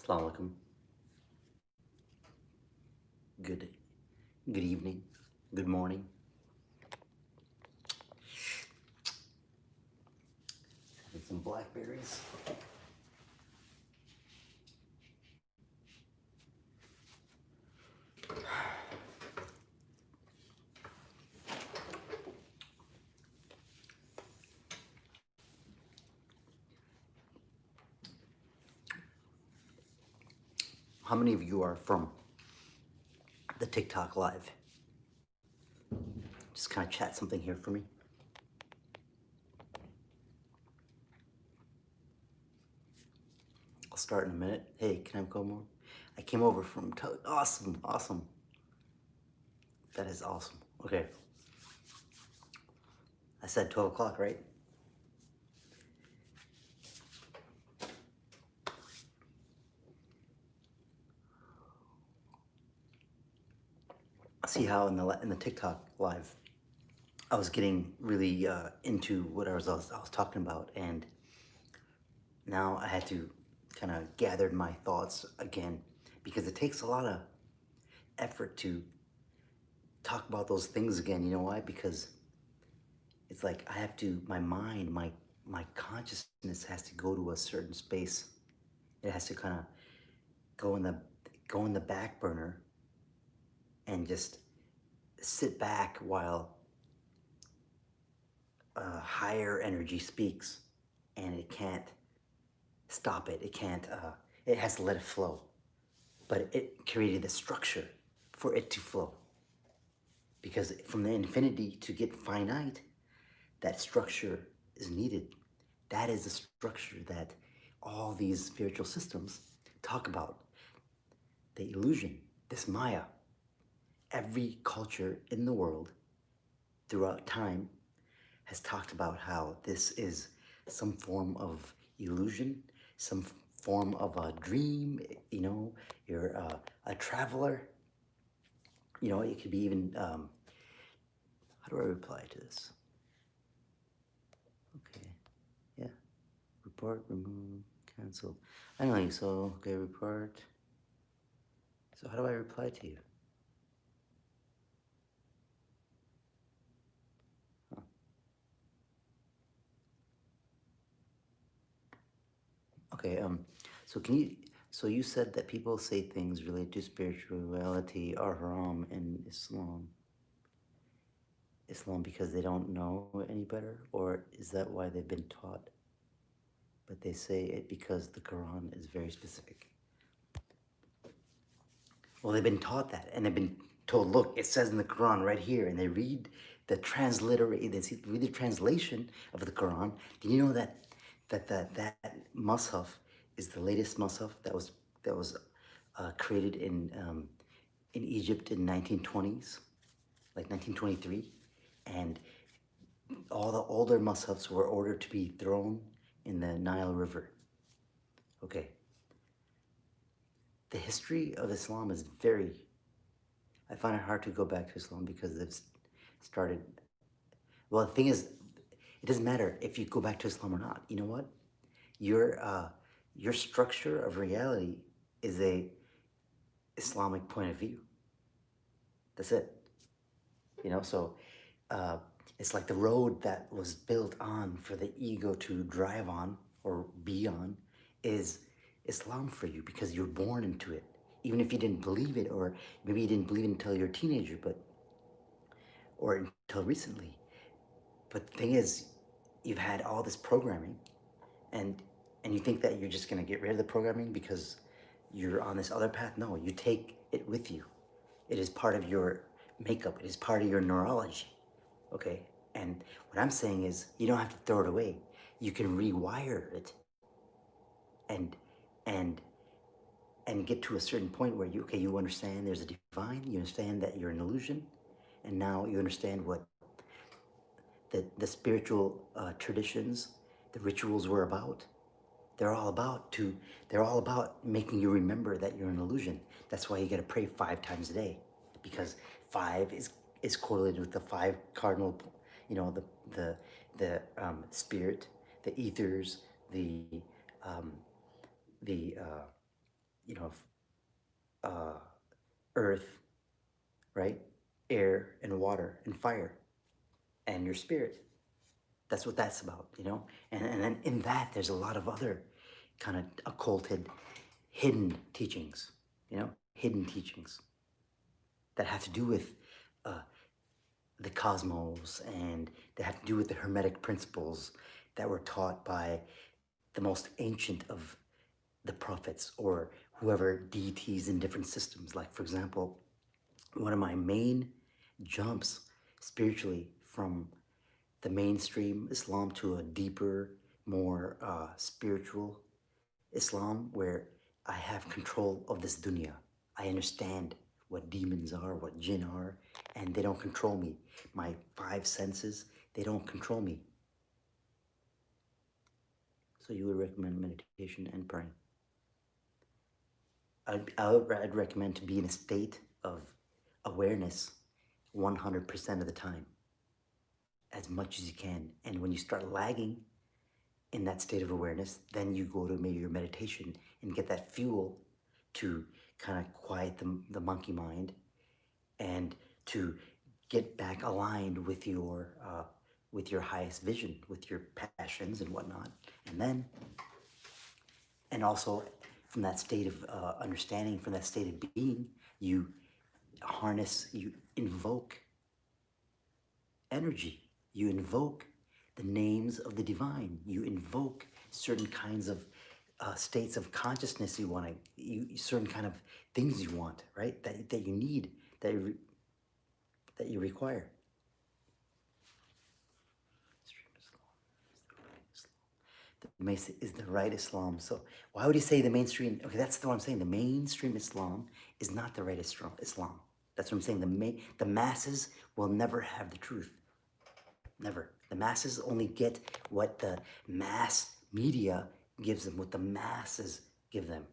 Assalamu alaikum. Good, good evening, good morning. Having some blackberries. How many of you are from the TikTok live? Just kind of chat something here for me. I'll start in a minute. Hey, can I come over? I came over from awesome, awesome. That is awesome. Okay. I said 12 o'clock, right? See how in the TikTok live, I was getting really into what I was talking about, and now I had to kind of gather my thoughts again because it takes a lot of effort to talk about those things again. You know why? Because it's like I have to, my mind, my consciousness has to go to a certain space. It has to kind of go in the back burner and just sit back while higher energy speaks, and it can't stop it. It can't. It has to let it flow. But it created the structure for it to flow. Because from the infinity to get finite, that structure is needed. That is the structure that all these spiritual systems talk about. The illusion, this Maya. Every culture in the world throughout time has talked about how this is some form of illusion, some form of a dream. You know, you're a traveler. You know, it could be even, how do I reply to this? Okay, yeah, report, remove, cancel. Anyway, so, okay, report. So how do I reply to you? Huh. Okay, so can you, so you said that people say things related to spirituality are haram in Islam. Islam because they don't know any better, or is that why they've been taught? But they say it because the Quran is very specific. Well, they've been taught that, and they've been told, look, it says in the Quran right here, and they read the read the translation of the Quran. Do you know that mushaf is the latest mushaf that was created in Egypt in 1920s, like 1923, and all the older mushafs were ordered to be thrown in the Nile River. Okay. The history of Islam is very, I find it hard to go back to Islam because they've started, well, the thing is, it doesn't matter if you go back to Islam or not. You know what? Your structure of reality is a Islamic point of view. That's it. You know, so it's like the road that was built on for the ego to drive on or be on is Islam for you because you're born into it. Even if you didn't believe it, or maybe you didn't believe it until you're a teenager, or until recently. But the thing is, you've had all this programming, and you think that you're just gonna get rid of the programming because you're on this other path. No, you take it with you. It is part of your makeup. It is part of your neurology. Okay? And what I'm saying is you don't have to throw it away. You can rewire it and and and get to a certain point where you understand there's a divine, you understand that you're an illusion, and now you understand what the spiritual traditions, the rituals were about. They're all about making you remember that you're an illusion. That's why you got to pray 5 times a day, because 5 is correlated with the 5 cardinal, you know, the spirit, the ethers, the you know, uh, earth, right? Air and water and fire and your spirit. That's what that's about, you know? And then in that, there's a lot of other kind of occulted, hidden teachings, you know? Hidden teachings that have to do with uh, the cosmos, and they have to do with the Hermetic principles that were taught by the most ancient of the prophets or whoever deities in different systems. Like, for example, one of my main jumps spiritually from the mainstream Islam to a deeper, more spiritual Islam where I have control of this dunya. I understand what demons are, what jinn are, and they don't control me. My five senses, they don't control me. So you would recommend meditation and praying. I'd recommend to be in a state of awareness 100% of the time, as much as you can. And when you start lagging in that state of awareness, then you go to maybe your meditation and get that fuel to kind of quiet the monkey mind and to get back aligned with your highest vision, with your passions and whatnot. And then, and also from that state of understanding, from that state of being, you harness, you invoke energy. You invoke the names of the divine. You invoke certain kinds of states of consciousness you want to, certain kind of things you want, right? That you need, that you require. Is the right Islam. So why would he say the mainstream? Okay, that's what I'm saying. The mainstream Islam is not the right Islam. That's what I'm saying. The masses will never have the truth. Never. The masses only get what the mass media gives them, what the masses give them.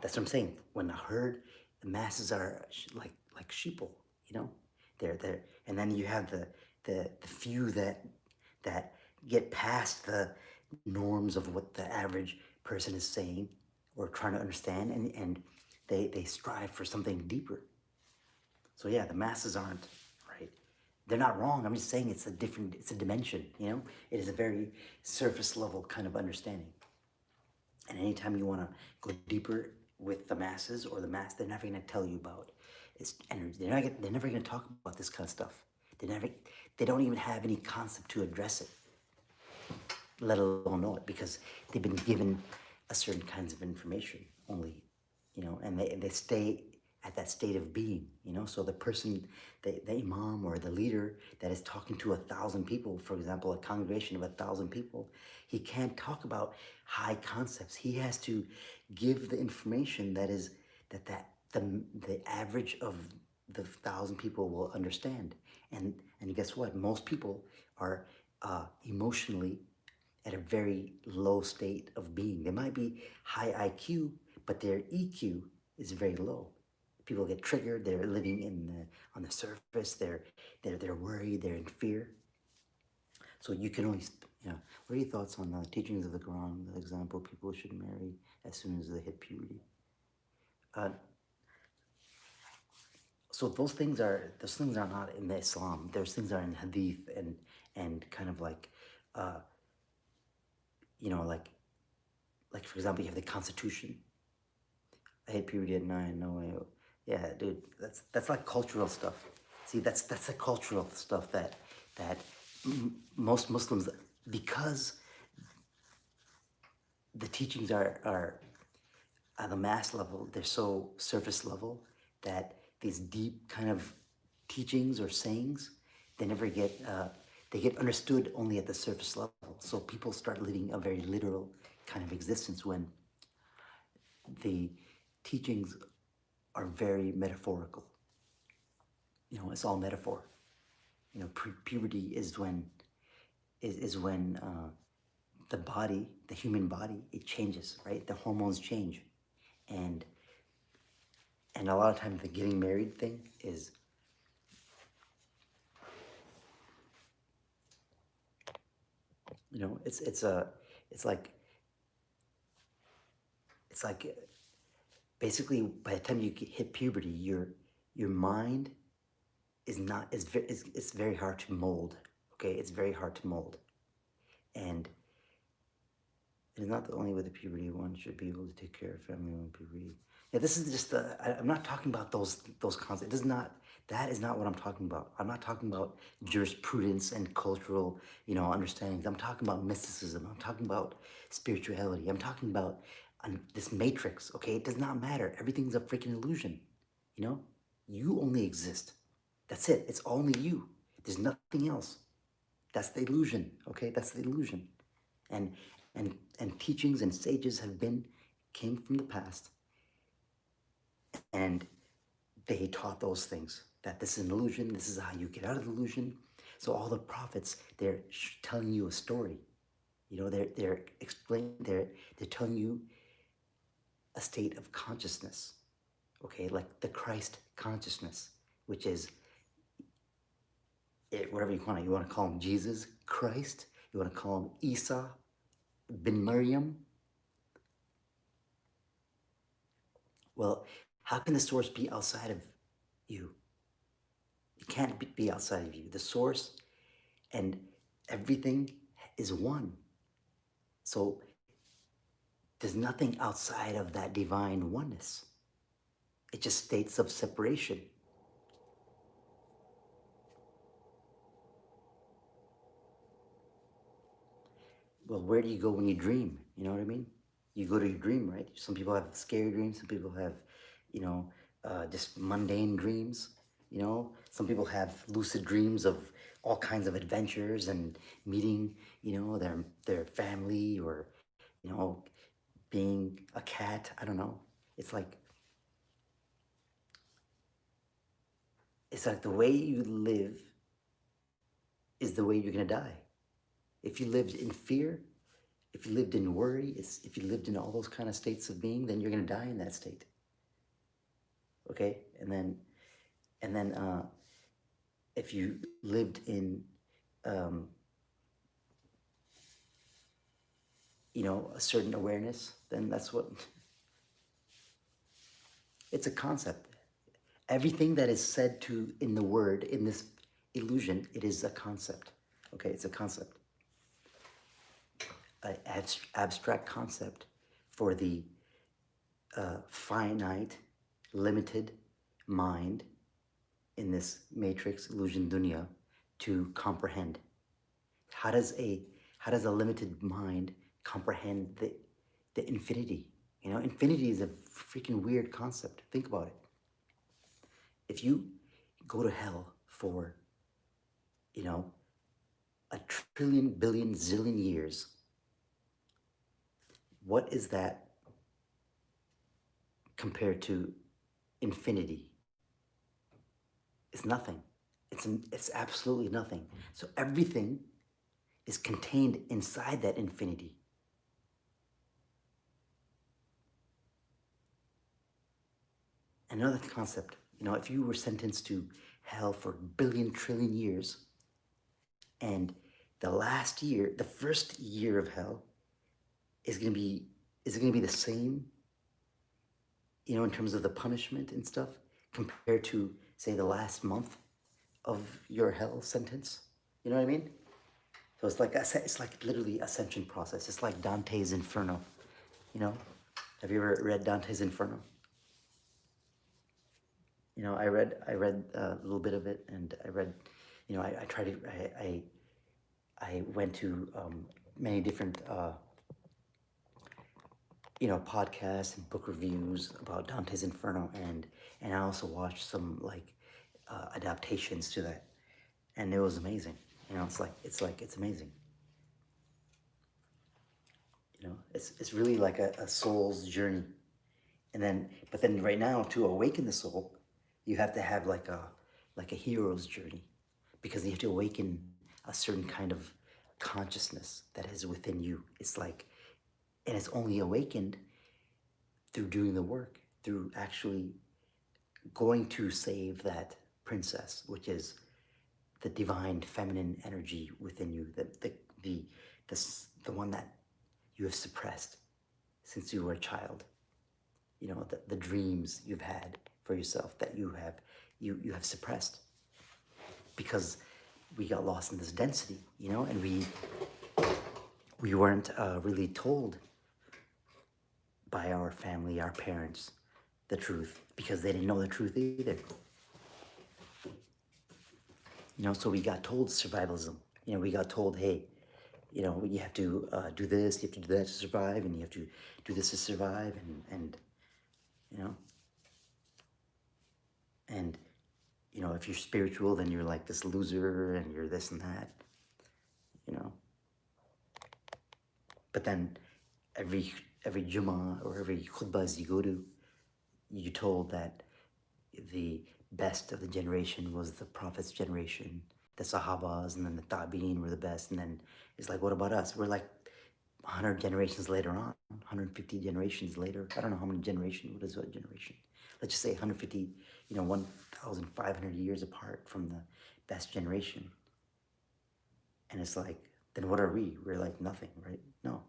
That's what I'm saying. When a herd, the masses are like sheeple, you know. They're, and then you have the few that get past the norms of what the average person is saying or trying to understand, and they strive for something deeper. So yeah, the masses aren't right. They're not wrong. I'm just saying it's a dimension, you know? It is a very surface level kind of understanding. And anytime you want to go deeper with the masses or the mass, they're never going to tell you about its energy. They're never going to talk about this kind of stuff. They don't even have any concept to address it, let alone know it, because they've been given a certain kinds of information only, you know, and they stay at that state of being, you know. So the person, the imam or the leader that is talking to 1,000 people, for example, a congregation of 1,000 people, he can't talk about high concepts. He has to give the information that is the average of the 1,000 people will understand. And guess what? Most people are emotionally at a very low state of being. They might be high IQ, but their EQ is very low. People get triggered. They're living on the surface. They're worried. They're in fear. So you can only, you know. What are your thoughts on the teachings of the Quran? The example, people should marry as soon as they hit puberty. Uh, so those things are not in the Islam. Those things are in Hadith and kind of like, uh, you know, like for example, you have the Constitution. I hit puberty at 9. No way. Yeah, dude, that's like cultural stuff. See, that's the cultural stuff that most Muslims, because the teachings are at the mass level, they're so surface level that these deep kind of teachings or sayings, they never get they get understood only at the surface level. So people start living a very literal kind of existence when the teachings are very metaphorical. You know, it's all metaphor. You know, puberty is when the body, the human body, it changes, right? The hormones change, and a lot of times the getting married thing is, you know, it's like It's like basically by the time you hit puberty, your mind is not is very it's very hard to mold. Okay, it's very hard to mold, and it is not the only way the puberty one should be able to take care of family when puberty. Yeah, this is just the. I'm not talking about those concepts. It is not. That is not what I'm talking about. I'm not talking about jurisprudence and cultural, understandings. I'm talking about mysticism. I'm talking about spirituality. I'm talking about this matrix. Okay, it does not matter. Everything's a freaking illusion. You know, you only exist. That's it. It's only you. There's nothing else. That's the illusion. Okay, that's the illusion. And and teachings and sages came from the past, and they taught those things, that this is an illusion, this is how you get out of the illusion. So all the prophets, they're telling you a story. They're explaining, they're telling you a state of consciousness. Okay, like the Christ consciousness, which is whatever you want. You want to call him Jesus Christ, you want to call him Isa bin Maryam. Well, how can the source be outside of you? It can't be outside of you. The source and everything is one. So there's nothing outside of that divine oneness. It's just states of separation. Well, where do you go when you dream? You know what I mean? You go to your dream, right? Some people have scary dreams. Some people have, just mundane dreams. Some people have lucid dreams of all kinds of adventures and meeting, their family, or, being a cat. I don't know. It's like the way you live is the way you're gonna die. If you lived in fear, if you lived in worry, if you lived in all those kind of states of being, then you're gonna die in that state. Okay, and then if you lived in, a certain awareness, then that's what. It's a concept. Everything that is said to in the word, in this illusion, it is a concept. Okay, it's a concept. An abstract concept for the finite, limited mind in this matrix illusion dunya to comprehend. How does a limited mind comprehend the infinity? Infinity is a freaking weird concept. Think about it. If you go to hell for, a trillion, billion, zillion years, what is that compared to infinity? It's nothing. It's absolutely nothing. So everything is contained inside that infinity. Another concept, if you were sentenced to hell for billion, trillion years, and the first year of hell is it gonna be the same, in terms of the punishment and stuff, compared to, say, the last month of your hell sentence? You know what I mean? So it's like literally ascension process. It's like Dante's Inferno. Have you ever read Dante's Inferno? I read a little bit of it, and I read, I tried to, I went to many different, podcasts and book reviews about Dante's Inferno, and I also watched some adaptations to that, and it was amazing. It's amazing. It's really like a soul's journey, but then right now, to awaken the soul, you have to have like a hero's journey, because you have to awaken a certain kind of consciousness that is within you. And it's only awakened through doing the work, through actually going to save that princess, which is the divine feminine energy within you, the one that you have suppressed since you were a child. the dreams you've had for yourself that you have suppressed because we got lost in this density, and we weren't really told by our family, our parents, the truth because they didn't know the truth either. So we got told survivalism. We got told, hey, you have to do this, you have to do that to survive, and you have to do this to survive, and you know, and if you're spiritual, then you're like this loser, and you're this and that, you know. But then every Jummah or every khutbahs you go to, you're told that the best of the generation was the Prophet's generation, the Sahabas, and then the Tabi'in were the best. And then it's like, what about us? We're like 100 generations later on, 150 generations later. I don't know how many generations, what is a generation? Let's just say 150, 1,500 years apart from the best generation. And it's like, then what are we? We're like nothing, right? No.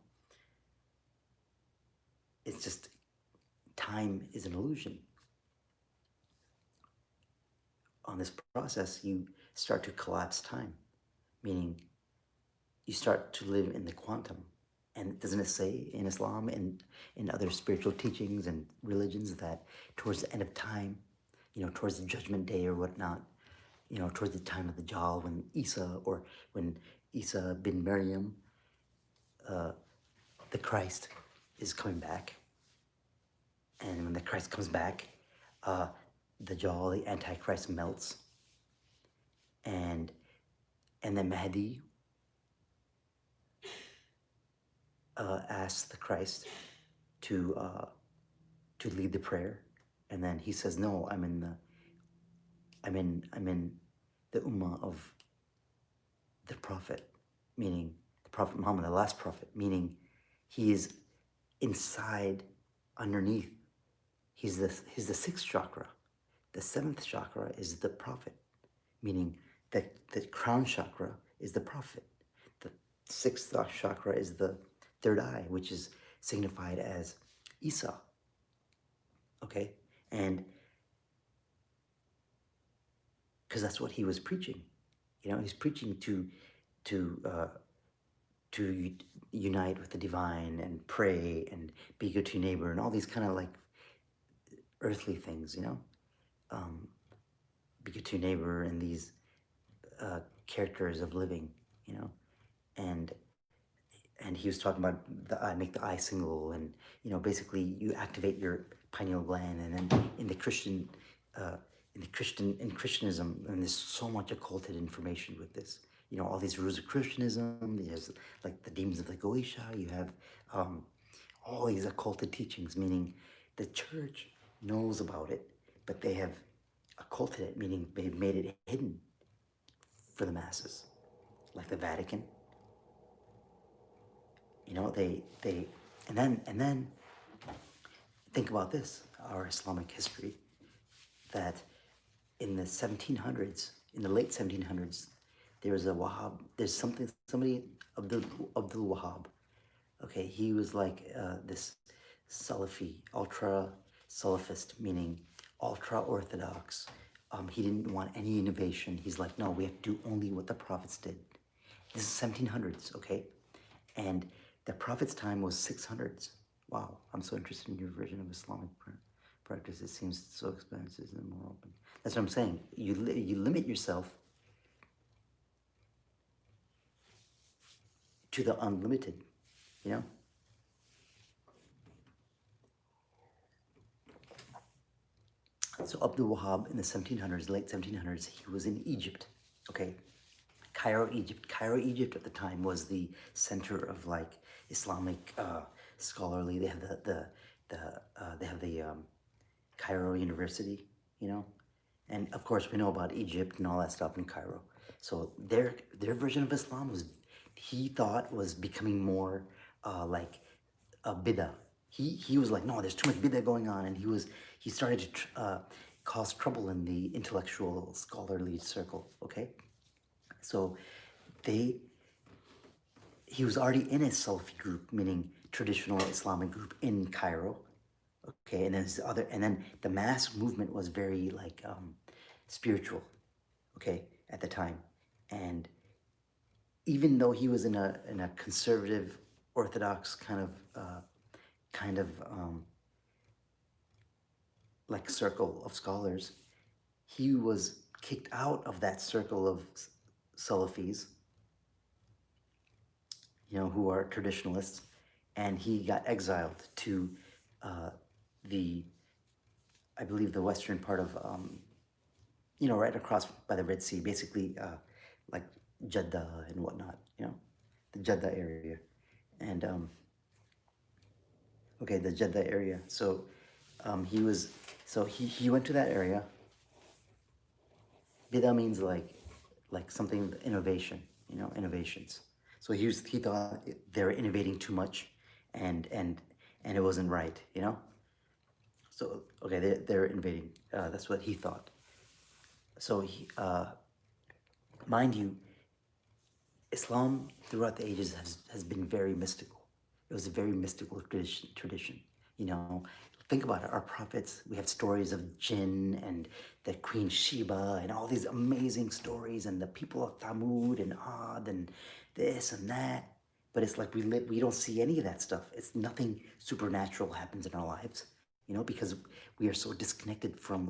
It's just, time is an illusion. On this process, you start to collapse time, meaning you start to live in the quantum. And doesn't it say in Islam and in other spiritual teachings and religions that towards the end of time, towards the judgment day or whatnot, towards the time of the Dajjal, when Isa bin Maryam, the Christ, is coming back. And when the Christ comes back, the Dajjal, the Antichrist, melts. And then Mahdi asks the Christ to lead the prayer, and then he says, "No, I'm in the ummah of the Prophet," meaning the Prophet Muhammad, the last prophet, meaning he is inside, underneath. He's the sixth chakra. The seventh chakra is the Prophet, meaning that the crown chakra is the Prophet. The sixth chakra is the third eye, which is signified as Isa. Okay? And because that's what he was preaching. He's preaching to unite with the divine and pray and be good to your neighbor and all these kind of like earthly things, be good to your neighbor and these characters of living, and he was talking about make the eye single, and basically you activate your pineal gland, and then in Christianism, and there's so much occulted information with this. All these rules of Christianism. There's like the demons of the Goetia. You have all these occulted teachings, meaning the church knows about it, but they have occulted it, meaning they've made it hidden for the masses, like the Vatican. And then think about this, our Islamic history, that in the 1700s, in the late 1700s, there's somebody, Abdul Wahab. Okay, he was like this Salafi, ultra Salafist, meaning ultra orthodox. He didn't want any innovation. He's like, no, we have to do only what the prophets did. This is 1700s, okay? And the Prophet's time was 600s. Wow, I'm so interested in your version of Islamic practice. It seems so expensive and more open. That's what I'm saying. You limit yourself to the unlimited, So Abdul Wahab in the 1700s, late 1700s, he was in Egypt, okay? Cairo, Egypt. Cairo, Egypt at the time was the center of like Islamic scholarly. They have the Cairo University, and of course we know about Egypt and all that stuff in Cairo. So their version of Islam he thought was becoming more like a bid'ah. He was like, no, there's too much bid'ah going on, and he started to cause trouble in the intellectual scholarly circle. Okay. So he was already in a Salafi group, meaning traditional Islamic group in Cairo, Okay, and then this other, and then the mass movement was very like spiritual. Okay, at the time, and even though he was in a conservative, orthodox kind of like circle of scholars, he was kicked out of that circle of Salafis, who are traditionalists, and he got exiled to uh, the, I believe, the western part of, right across by the Red Sea, basically, like Jeddah and whatnot, the Jeddah area, and okay, the Jeddah area. So he was, so he went to that area. Bida means like something innovation, innovations. So he thought they were innovating too much, and and and it wasn't right, So okay, they're innovating. That's what he thought. So mind you, Islam throughout the ages has been very mystical. It was a very mystical tradition. You know, think about it. Our prophets, we have stories of Jinn and the Queen Sheba and all these amazing stories and the people of Thamud and Ad and this and that. But it's like we don't see any of that stuff. It's nothing supernatural happens in our lives, because we are so disconnected from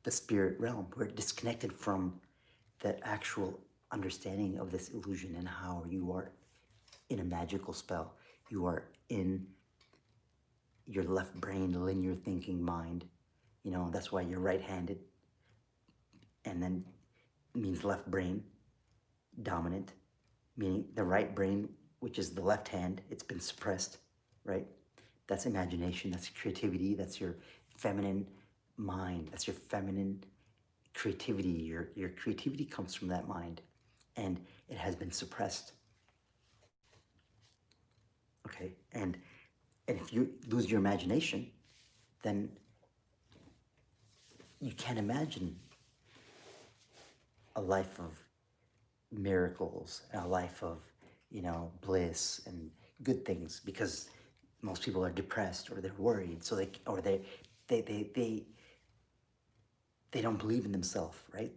the spirit realm. We're disconnected from the actual understanding of this illusion and how you are in a magical spell. You are in your left brain, linear thinking mind. That's why you're right-handed, and then means left brain dominant, meaning the right brain, which is the left hand, it's been suppressed, right? That's imagination, that's creativity, that's your feminine mind, that's your feminine creativity. Your creativity comes from that mind, and it has been suppressed. Okay, and if you lose your imagination, then you can't imagine a life of miracles, a life of bliss and good things, because most people are depressed or they're worried, so they they don't believe in themselves, right?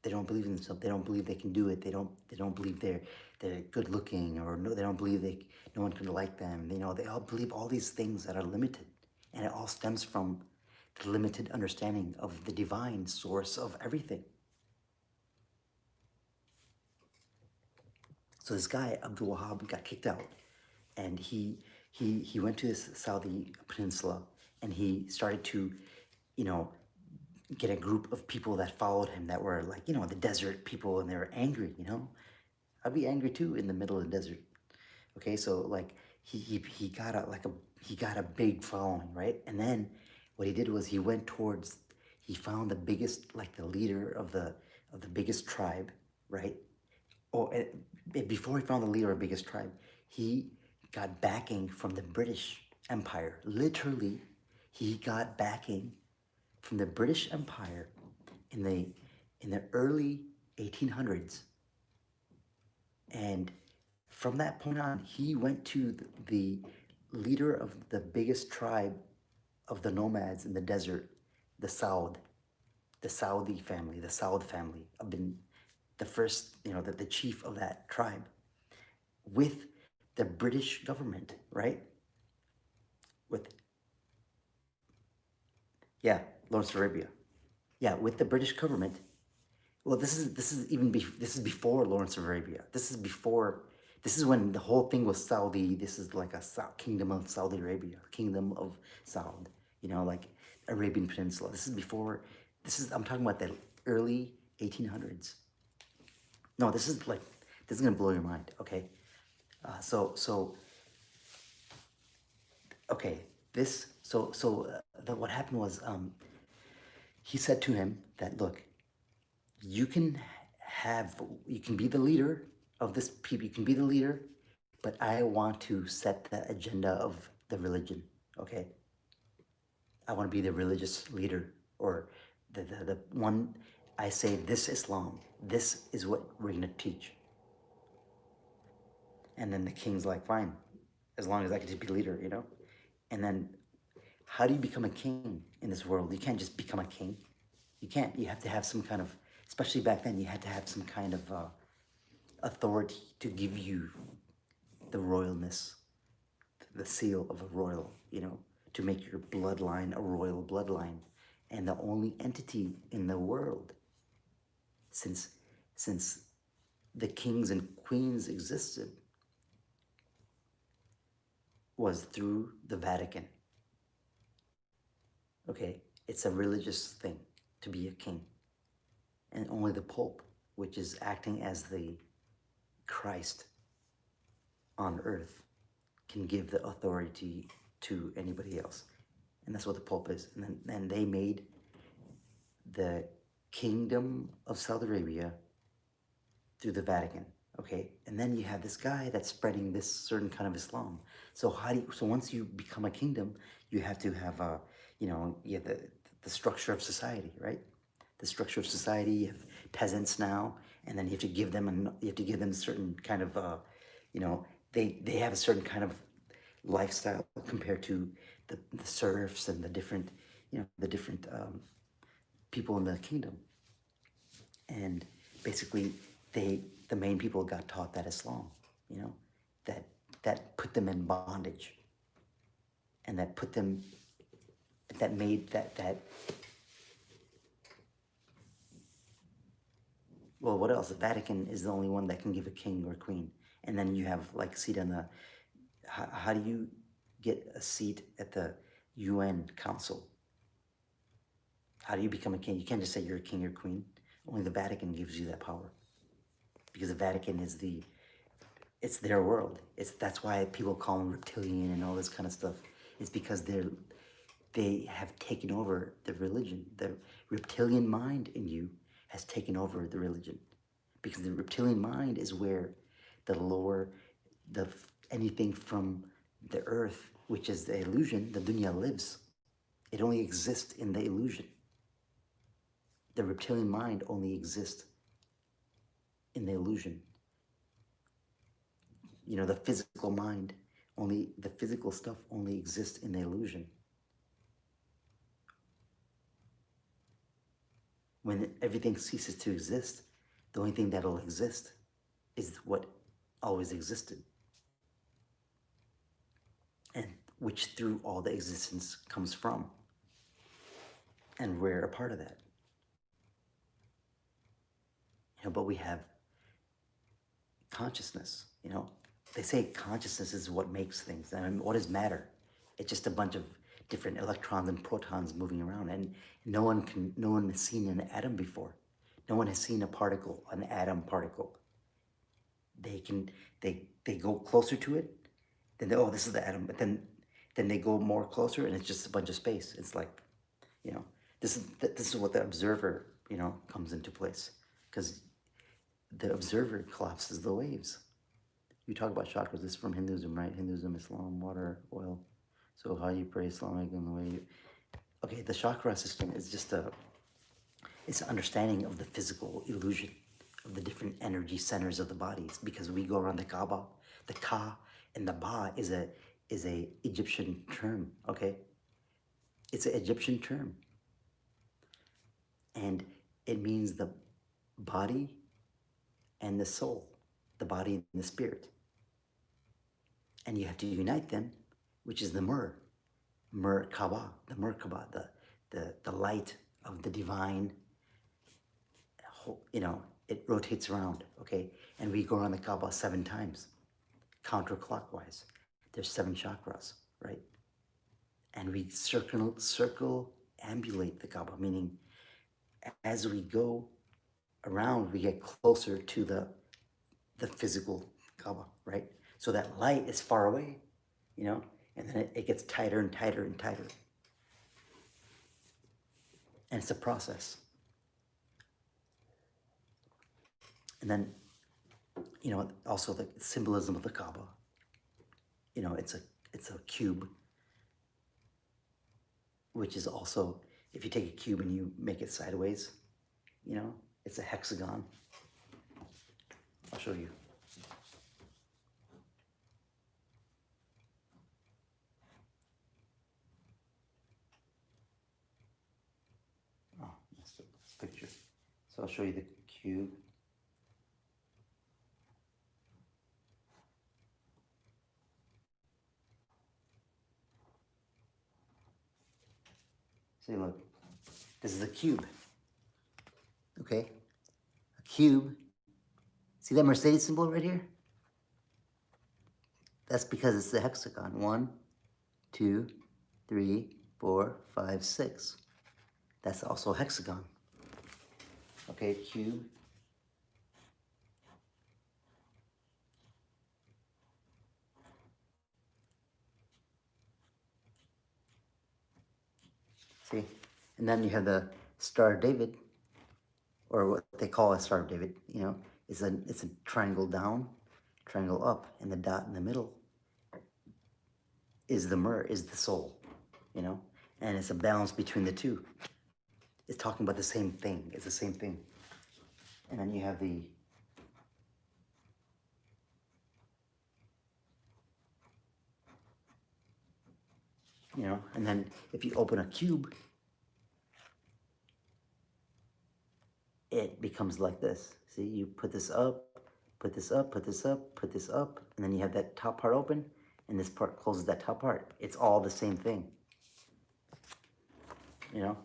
They don't believe in themselves. They don't believe they can do it. They don't believe they're good looking, or no, they don't believe no one can like them. They all believe all these things that are limited, and it all stems from the limited understanding of the divine source of everything. So this guy Abdul Wahab got kicked out, and he went to this Saudi peninsula, and he started to, you know, get a group of people that followed him that were like, the desert people, and they were angry. I'd be angry too in the middle of the desert. Okay, so like he got a big following, right? And then what he did was he found the biggest, like the leader of the biggest tribe, right? Or before he found the leader of the biggest tribe, he got backing from the British Empire. Literally, he got backing from the British Empire in the early 1800s, and from that point on, he went to the leader of the biggest tribe of the nomads in the desert, the Saudi family, the Saud family, have been the first, the chief of that tribe, with the British government, right? With, yeah, Lawrence of Arabia. Yeah, with the British government. Well, this is before Lawrence of Arabia. This is when the whole thing was Saudi. This is like a kingdom of Saudi Arabia, kingdom of Saud. Like Arabian Peninsula. I'm talking about the early 1800s. No, this is gonna blow your mind. Okay, so okay, what happened was, he said to him that, look, you can you can be the leader of this people, you can be the leader, but I want to set the agenda of the religion. Okay, I want to be the religious leader, or the one. I say, this Islam, this is what we're going to teach. And then the king's like, fine, as long as I can just be leader. And then how do you become a king in this world? You can't just become a king. You can't. You have to have some kind of, especially back then, you had to have some kind of authority to give you the royalness, the seal of a royal, to make your bloodline a royal bloodline. And the only entity in the world, since since the kings and queens existed, was through the Vatican. Okay, it's a religious thing to be a king. And only the Pope, which is acting as the Christ on earth, can give the authority to anybody else. And that's what the Pope is. And then they made the Kingdom of Saudi Arabia through the Vatican. Okay, and then you have this guy that's spreading this certain kind of Islam. So so once you become a kingdom, you have to have you have the structure of society, right? The structure of society. You have peasants now, and then you have to give them a certain kind of they have a certain kind of lifestyle compared to the serfs and the different people in the kingdom. And basically, the main people got taught that Islam, that put them in bondage, and that made that. Well, what else? The Vatican is the only one that can give a king or queen, and then you have like a seat on the. How do you get a seat at the UN Council? How do you become a king? You can't just say you're a king or queen. Only the Vatican gives you that power, because the Vatican is it's their world. That's why people call them reptilian and all this kind of stuff. It's because they have taken over the religion. The reptilian mind in you has taken over the religion, because the reptilian mind is where anything from the earth, which is the illusion, the dunya, lives. It only exists in the illusion. The reptilian mind only exists in the illusion. The physical mind, the physical stuff only exists in the illusion. When everything ceases to exist, the only thing that'll exist is what always existed, and which through all the existence comes from. And we're a part of that. But we have consciousness. They say consciousness is what makes things. I mean, what is matter? It's just a bunch of different electrons and protons moving around, and no one has seen an atom before. No one has seen an atom particle. They go closer to it, then this is the atom, but then they go more closer, and it's just a bunch of space. It's like, this is what the observer, comes into place, because the observer collapses the waves. You talk about chakras. This is from Hinduism, right? Hinduism, Islam, water, oil. So how you pray Islamic and the way you... Okay, the chakra system is just it's an understanding of the physical illusion of the different energy centers of the bodies, because we go around the Kaaba. The Ka and the Ba is a Egyptian term, okay? It's an Egyptian term. And it means the body and the soul, the body and the spirit. And you have to unite them, which is the Merkaba, the Merkaba, the light of the divine. It rotates around, okay? And we go around the Kaaba 7 times, counterclockwise. There's 7 chakras, right? And we circumambulate the Kaaba, meaning as we go around, we get closer to the physical Kaaba, right? So that light is far away, and then it gets tighter and tighter and tighter. And it's a process. And then, also the symbolism of the Kaaba. It's a cube, which is also, if you take a cube and you make it sideways, it's a hexagon. I'll show you. picture. So I'll show you the cube. See, look, this is a cube. Okay, a cube. See that Mercedes symbol right here? That's because it's the hexagon. 1, 2, 3, 4, 5, 6. That's also a hexagon. Okay, cube. See? And then you have the Star of David, or what they call a Star of David, you know, it's a triangle down, triangle up, and the dot in the middle is the soul, you know? And it's a balance between the two. It's talking about the same thing. It's the same thing. And then you have the and then if you open a cube, it becomes like this. See, you put this up, put this up, put this up, put this up, and then you have that top part open, and this part closes that top part. It's all the same thing, you know?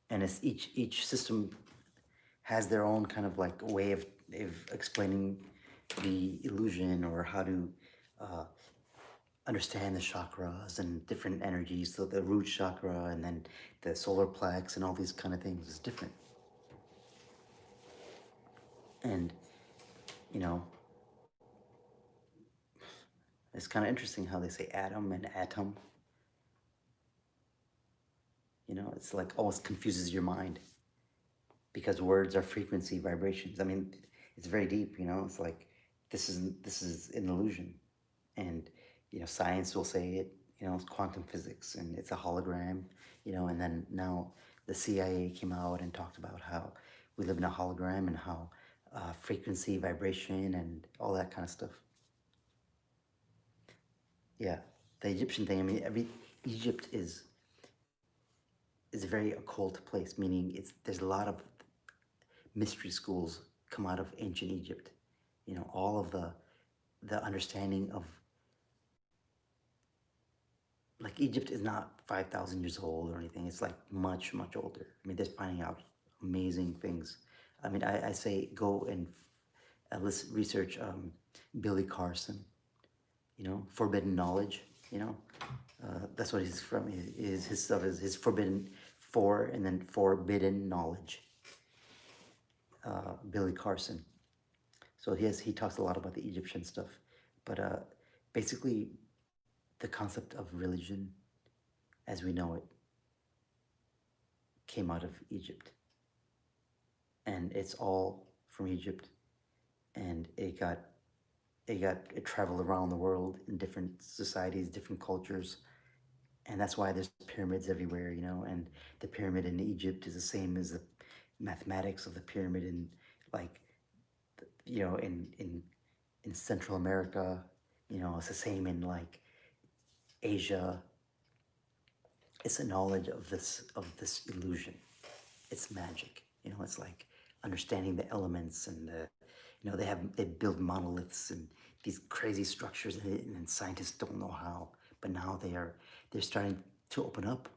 And it's each system has their own kind of like way of explaining the illusion, or how to understand the chakras and different energies. So the root chakra and then the solar plex and all these kind of things is different. And, you know, it's kind of interesting how they say atom and atom. You know, it's like almost confuses your mind, because words are frequency vibrations. I mean, it's very deep, you know. It's like this is an illusion. And, you know, science will say it, you know, it's quantum physics and it's a hologram, you know. And then now the CIA came out and talked about how we live in a hologram, and how frequency, vibration, and all that kind of stuff. Yeah, the Egyptian thing. I mean, Egypt is a very occult place, meaning there's a lot of mystery schools come out of ancient Egypt. You know, all of the understanding of, like, Egypt is not 5,000 years old or anything. It's like much, much older. I mean, they're finding out amazing things. I mean, I say go and research Billy Carson, you know, Forbidden Knowledge, you know. That's what he's from. His stuff is his forbidden, and then forbidden knowledge. Billy Carson. So he talks a lot about the Egyptian stuff, but basically, the concept of religion, as we know it, came out of Egypt, and it's all from Egypt, and it traveled around the world in different societies, different cultures. And that's why there's pyramids everywhere, you know. And the pyramid in Egypt is the same as the mathematics of the pyramid in, like, you know, in Central America. You know, it's the same in, like, Asia. It's a knowledge of this illusion. It's magic. You know, it's like understanding the elements, and you know, they build monoliths and these crazy structures, and scientists don't know how, but now they're starting to open up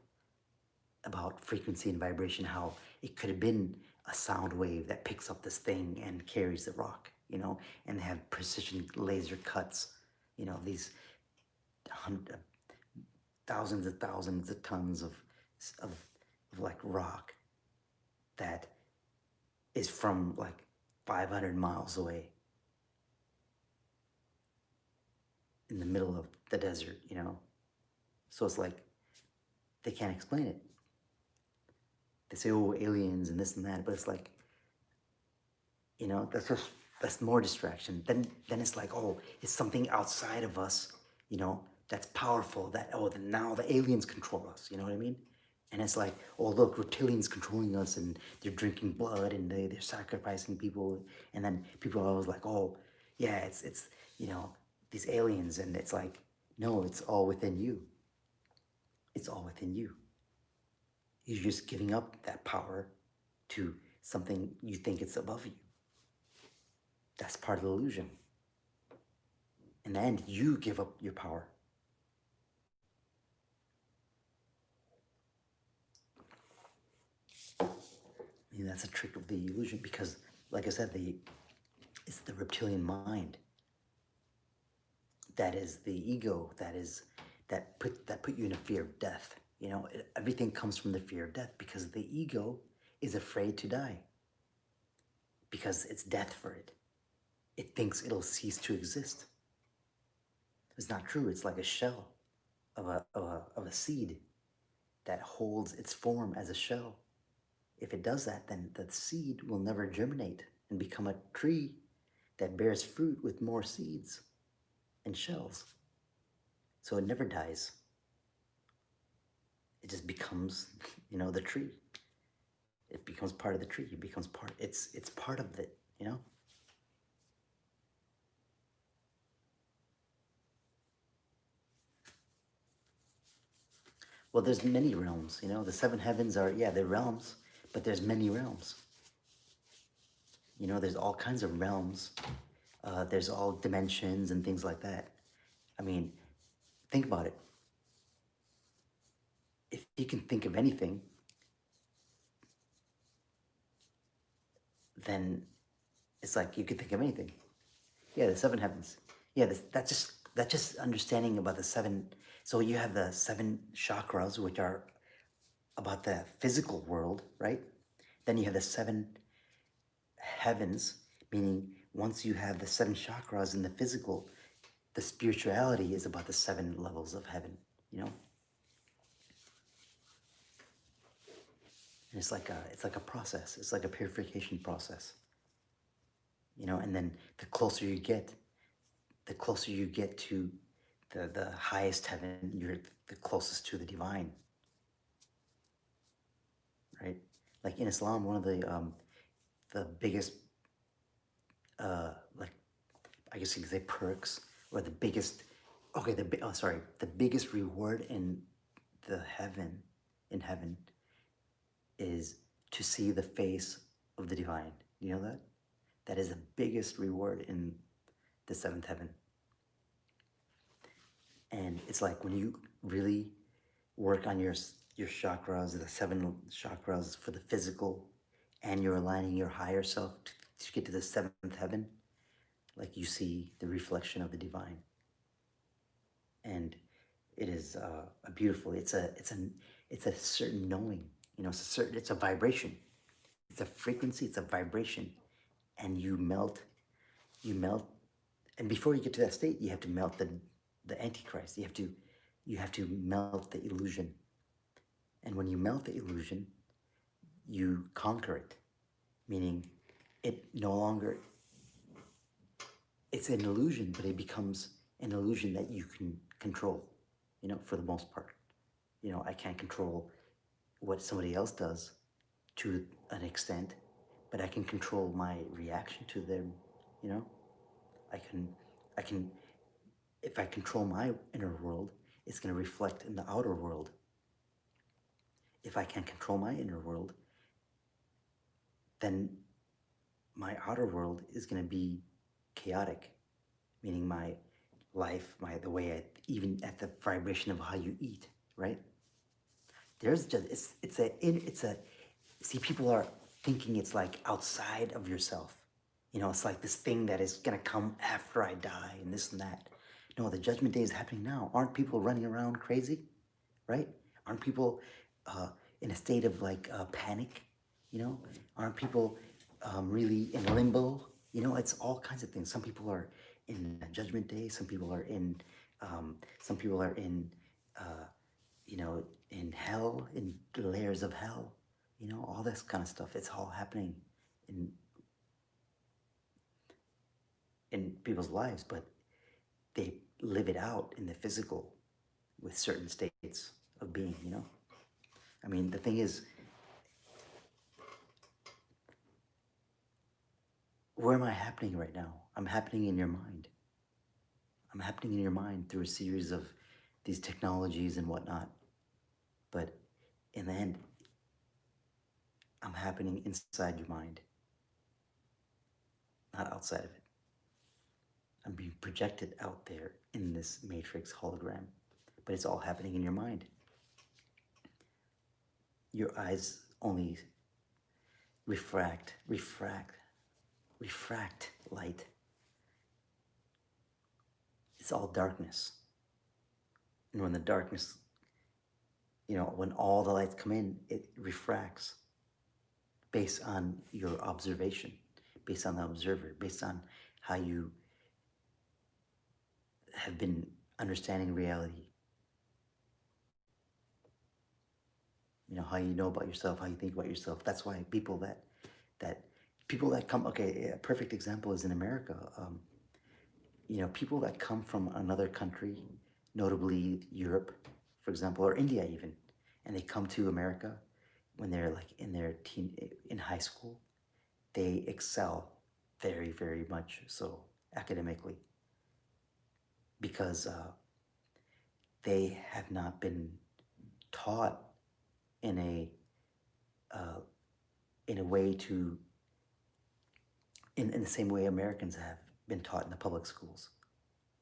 about frequency and vibration, how it could have been a sound wave that picks up this thing and carries the rock, you know. And they have precision laser cuts, you know, these thousands and thousands of tons of like rock that is from like 500 miles away in the middle of the desert, you know. So it's like they can't explain it. They say, oh, aliens and this and that, but it's like, you know, that's more distraction. Then it's like, oh, it's something outside of us, you know, that's powerful. Now the aliens control us. You know what I mean? And it's like, oh, look, reptilians controlling us, and they're drinking blood, and they're sacrificing people. And then people are always like, oh, yeah, it's you know, these aliens. And it's like, no, it's all within you. It's all within you. You're just giving up that power to something you think it's above you. That's part of the illusion. In the end, you give up your power. That's a trick of the illusion because, like I said, it's the reptilian mind that is the ego that put you in a fear of death. Everything comes from the fear of death because the ego is afraid to die because it's death for it. It thinks it'll cease to exist. It's not true. It's like a shell of a seed that holds its form as a shell. If it does that, then the seed will never germinate and become a tree that bears fruit with more seeds and shells. So it never dies. It just becomes, the tree. It becomes part of the tree. It becomes part. It's part of it. Well, there's many realms. The seven heavens are they're realms, but there's many realms. There's all kinds of realms. There's all dimensions and things like that. I mean, think about it. If you can think of anything, then it's like you can think of anything. Yeah, the seven heavens. Yeah, that's just understanding about the seven. So you have the seven chakras, which are about the physical world, right? Then you have the seven heavens, meaning once you have the seven chakras in the physical, the spirituality is about the seven levels of heaven. And it's like a process. It's like a purification process. And then the closer you get to the highest heaven, you're the closest to the divine. Right? Like in Islam, one of the biggest like I guess you could say perks or the biggest the biggest reward in heaven is to see the face of the divine. You know that? That is the biggest reward in the seventh heaven. And it's like when you really work on your chakras, the seven chakras for the physical, and you're aligning your higher self to get to the seventh heaven, like you see the reflection of the divine. And it is a beautiful. It's a certain knowing. It's a vibration. It's a frequency. It's a vibration, and you melt. And before you get to that state, you have to melt the Antichrist. You have to melt the illusion. And when you melt the illusion, you conquer it, meaning it no longer. It's an illusion, but it becomes an illusion that you can control. For the most part. I can't control what somebody else does to an extent, but I can control my reaction to them. I can, if I control my inner world, it's going to reflect in the outer world. If I can't control my inner world, then my outer world is going to be chaotic, meaning my life, the way even at the vibration of how you eat, right? There's just see, people are thinking it's like outside of yourself. It's like this thing that is gonna come after I die and this and that. No, the judgment day is happening now. Aren't people running around crazy, right? Aren't people in a state of panic? Aren't people really in limbo? It's all kinds of things. Some people are in judgment day. Some people are in in hell, in the layers of hell. All this kind of stuff. It's all happening in people's lives, but they live it out in the physical with certain states of being. I mean, the thing is, where am I happening right now? I'm happening in your mind. I'm happening in your mind through a series of these technologies and whatnot. But in the end, I'm happening inside your mind, not outside of it. I'm being projected out there in this matrix hologram, but it's all happening in your mind. Your eyes only refract light. It's all darkness. And when the darkness, when all the lights come in, it refracts based on your observation, based on the observer, based on how you have been understanding reality. How you know about yourself, how you think about yourself. That's why people that come. Okay, a perfect example is in America. People that come from another country, notably Europe, for example, or India even, and they come to America when they're like in high school, they excel very, very much so academically because they have not been taught in a way to in the same way Americans have been taught in the public schools.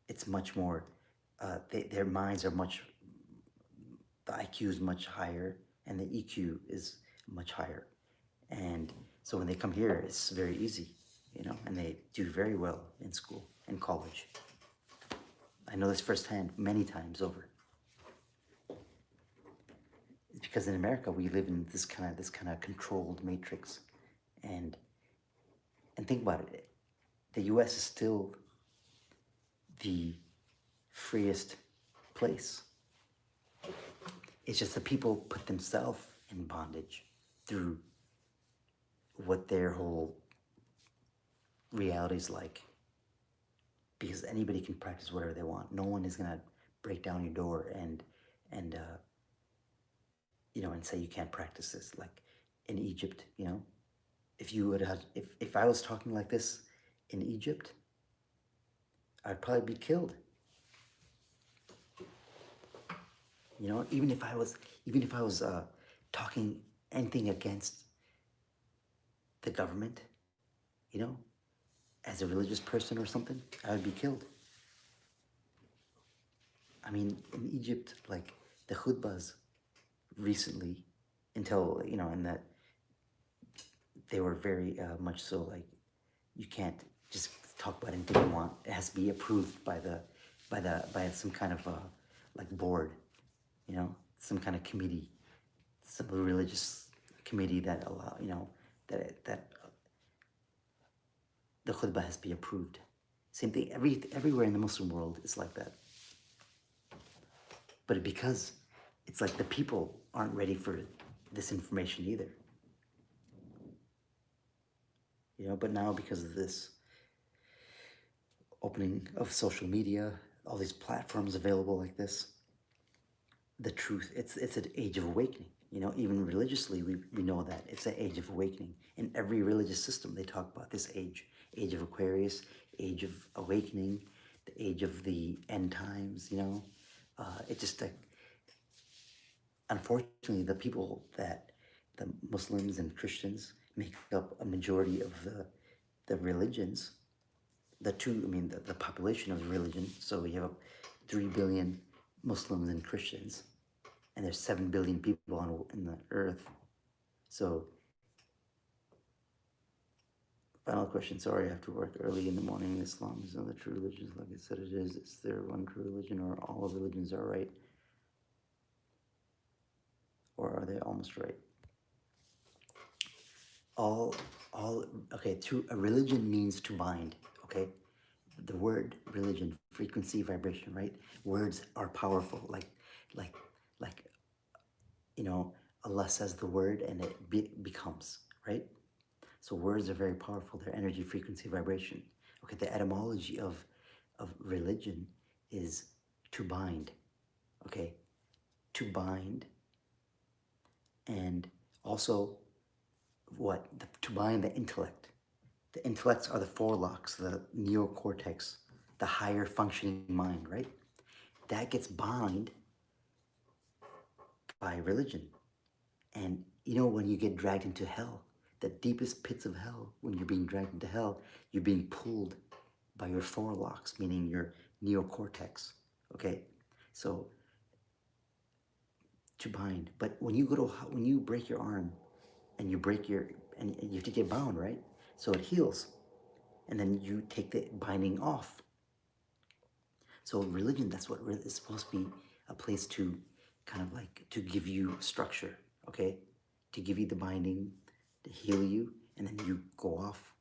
It's much more their minds are much, the IQ is much higher and the EQ is much higher, and so when they come here it's very easy, and they do very well in school and college. I know this firsthand many times over. It's because in America we live in this kind of controlled matrix, and think about it. The U.S. is still the freest place. It's just the people put themselves in bondage through what their whole reality is like. Because anybody can practice whatever they want. No one is gonna break down your door and and say you can't practice this. Like in Egypt, if you would have, if I was talking like this in Egypt, I'd probably be killed. Even if I was talking anything against the government, as a religious person or something, I would be killed. I mean, in Egypt, like the khutbahs recently, until and that they were very much so like you can't just talk about anything you want. It has to be approved by some kind of like board, some kind of committee, some religious committee that allow that the khutbah has to be approved. Same thing everywhere in the Muslim world is like that. But because it's like the people aren't ready for this information either. But now because of this opening of social media, all these platforms available like this, the truth, it's an age of awakening. Even religiously, we know that it's an age of awakening. In every religious system, they talk about this age of Aquarius, age of awakening, the age of the end times. It just like, unfortunately, the people that the Muslims and Christians make up a majority of the religions. The population of the religion. So we have 3 billion Muslims and Christians, and there's 7 billion people in the earth. So, final question. Sorry, I have to work early in the morning. Islam is not the true religion, like I said it is. Is there one true religion, or all of religions are right? Or are they almost right? Okay, a religion means to bind, okay? The word religion, frequency, vibration, right? Words are powerful, like Allah says the word and it becomes, right? So words are very powerful. They're energy, frequency, vibration. Okay, the etymology of religion is to bind, okay? To bind, and also to bind the intellect. The intellects are the forelocks, the neocortex, the higher functioning mind, right? That gets bound by religion. And you know, when you get dragged into hell, the deepest pits of hell, when you're being dragged into hell, you're being pulled by your forelocks, meaning your neocortex. Okay? So to bind. But when you when you break your arm and you break your, and you have to get bound, right? So it heals. And then you take the binding off. So religion, that's what is supposed to be, a place to kind of like to give you structure, okay? To give you the binding, to heal you, and then you go off,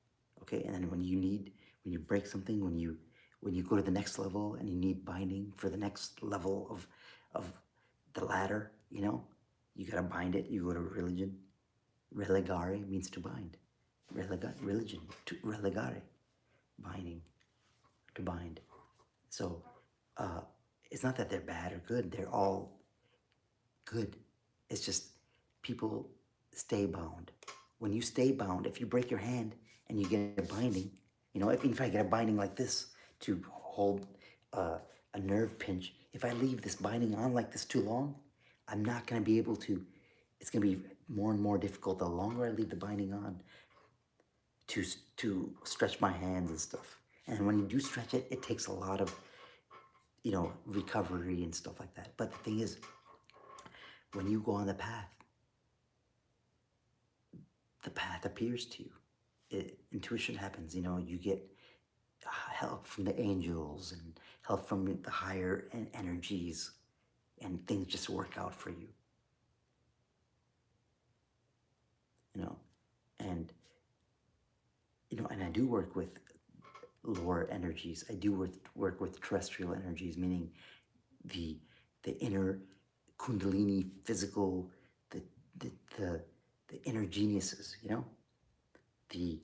okay? And then when you break something, when you go to the next level and you need binding for the next level of the ladder, you know, you gotta bind it. You go to religion. Relegare means to bind. Religion, to relegare, binding, to bind. So uh, it's not that they're bad or good. They're all good. It's just people stay bound. When you stay bound, if you break your hand and you get a binding, you know, if in fact I get a binding like this to hold a nerve pinch, if I leave this binding on like this too long, I'm not going to be able to, it's going to be more and more difficult the longer I leave the binding on to, to stretch my hands and stuff. And when you do stretch it, it takes a lot of, you know, recovery and stuff like that. But the thing is, when you go on the path appears to you. Intuition happens, you know, you get help from the angels and help from the higher energies, and things just work out for you, you know. And, you know, and I do work with lower energies. I do work with terrestrial energies, meaning the inner kundalini physical, the the the, the inner geniuses, you know, the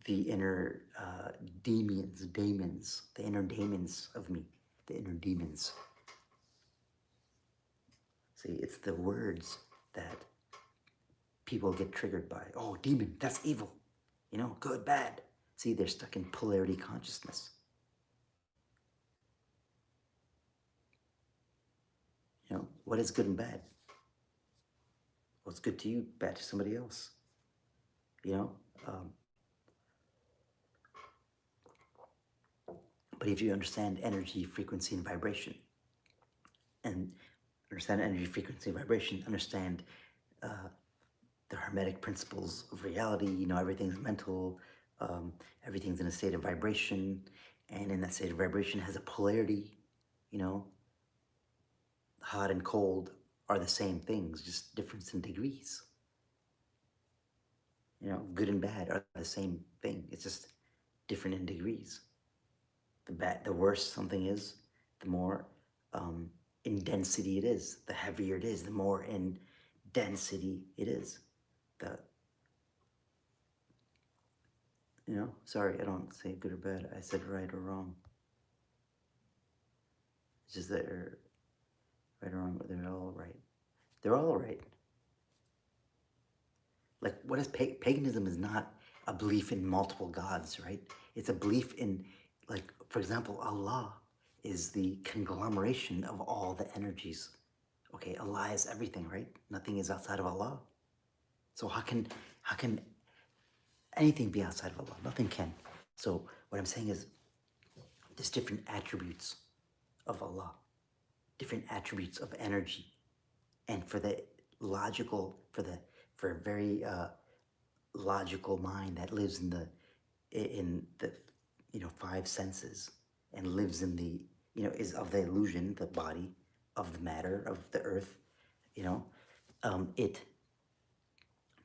inner daemons, the inner daemons of me, the inner demons. See, it's the words that people get triggered by. Oh, demon, that's evil. You know, good, bad. See, they're stuck in polarity consciousness. You know, what is good and bad? What's good to you, bad to somebody else? You know, but if you understand energy, frequency, and vibration, and understand energy, frequency, and vibration, understand the hermetic principles of reality, you know, everything's mental, everything's in a state of vibration, and in that state of vibration has a polarity, you know, hot and cold are the same things, just difference in degrees. You know, good and bad are the same thing. It's just different in degrees. The worse something is, the more in density it is. The heavier it is, the more in density it is. The You know, sorry, I don't say good or bad. I said right or wrong. It's just that right or wrong, but they're all right. They're all right. Like, what is paganism? Is not a belief in multiple gods, right? It's a belief in, like, for example, Allah is the conglomeration of all the energies. Okay, Allah is everything, right? Nothing is outside of Allah. So how can anything be outside of Allah? Nothing can. So what I'm saying is, there's different attributes of Allah, different attributes of energy, and for the logical, for a very logical mind that lives in the you know, five senses, and lives in the, you know, is of the illusion, the body, of the matter, of the earth, you know, it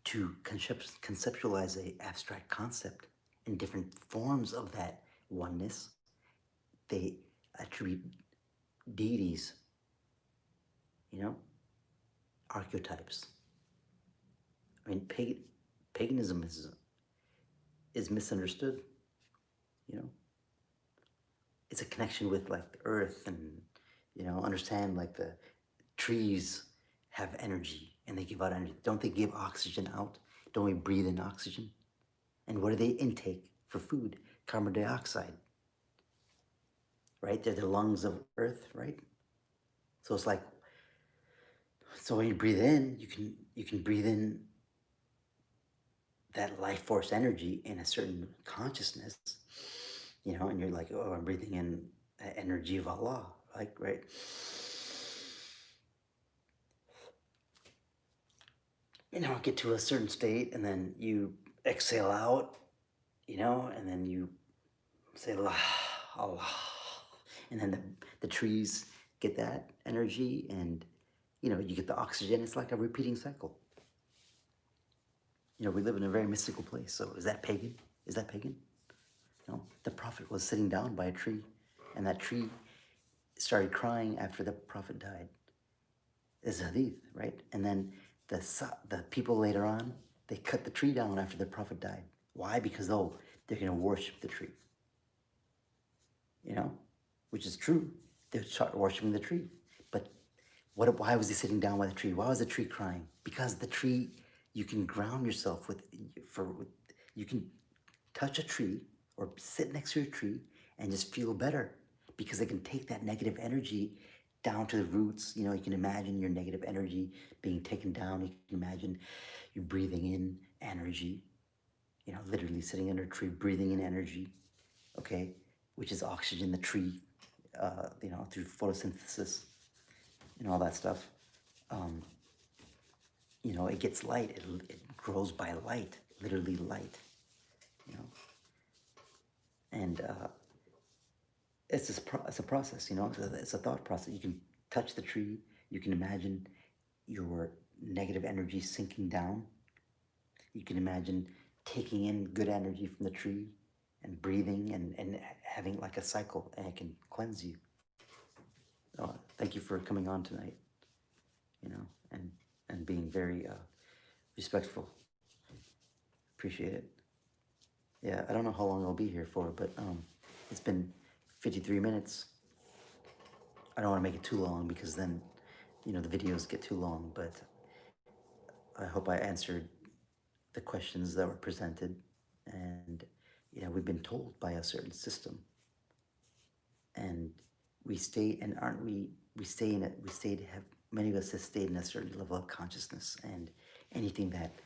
to conceptualize a abstract concept in different forms of that oneness, they attribute deities, you know, archetypes. I mean, paganism is misunderstood, you know. It's a connection with, like, the earth, and, you know, understand, like, the trees have energy and they give out energy. Don't they give oxygen out? Don't we breathe in oxygen? And what do they intake for food? Carbon dioxide, right? They're the lungs of earth, right? So it's like, So when you breathe in, you can breathe in that life force energy in a certain consciousness, and you're like, oh, I'm breathing in the energy of Allah, like, right? Get to a certain state, and then you exhale out, and then you say Allah, Allah, and then the trees get that energy, and you get the oxygen. It's like a repeating cycle. We live in a very mystical place. So is that pagan? Is that pagan? The prophet was sitting down by a tree, and that tree started crying after the prophet died. It's a hadith, right? And then the people later on, they cut the tree down after the prophet died. Why? Because they're going to worship the tree, which is true. They start worshiping the tree. But why was he sitting down by the tree? Why was the tree crying? Because the tree, you can ground yourself you can touch a tree or sit next to a tree and just feel better, because it can take that negative energy down to the roots. You can imagine your negative energy being taken down. You can imagine you breathing in energy, literally sitting under a tree, breathing in energy, okay, which is oxygen, the tree, through photosynthesis and all that stuff. It gets light. It grows by light, literally light, and it's a process. It's a thought process. You can touch the tree. You can imagine your negative energy sinking down. You can imagine taking in good energy from the tree and breathing and having like a cycle, and it can cleanse you. Thank you for coming on tonight, and being very respectful. Appreciate it. Yeah, I don't know how long I'll be here for, but it's been 53 minutes. I don't want to make it too long, because then, the videos get too long, but I hope I answered the questions that were presented. And, we've been told by a certain system, and we stay, and aren't we stay in it, many of us have stayed in a certain level of consciousness, and anything that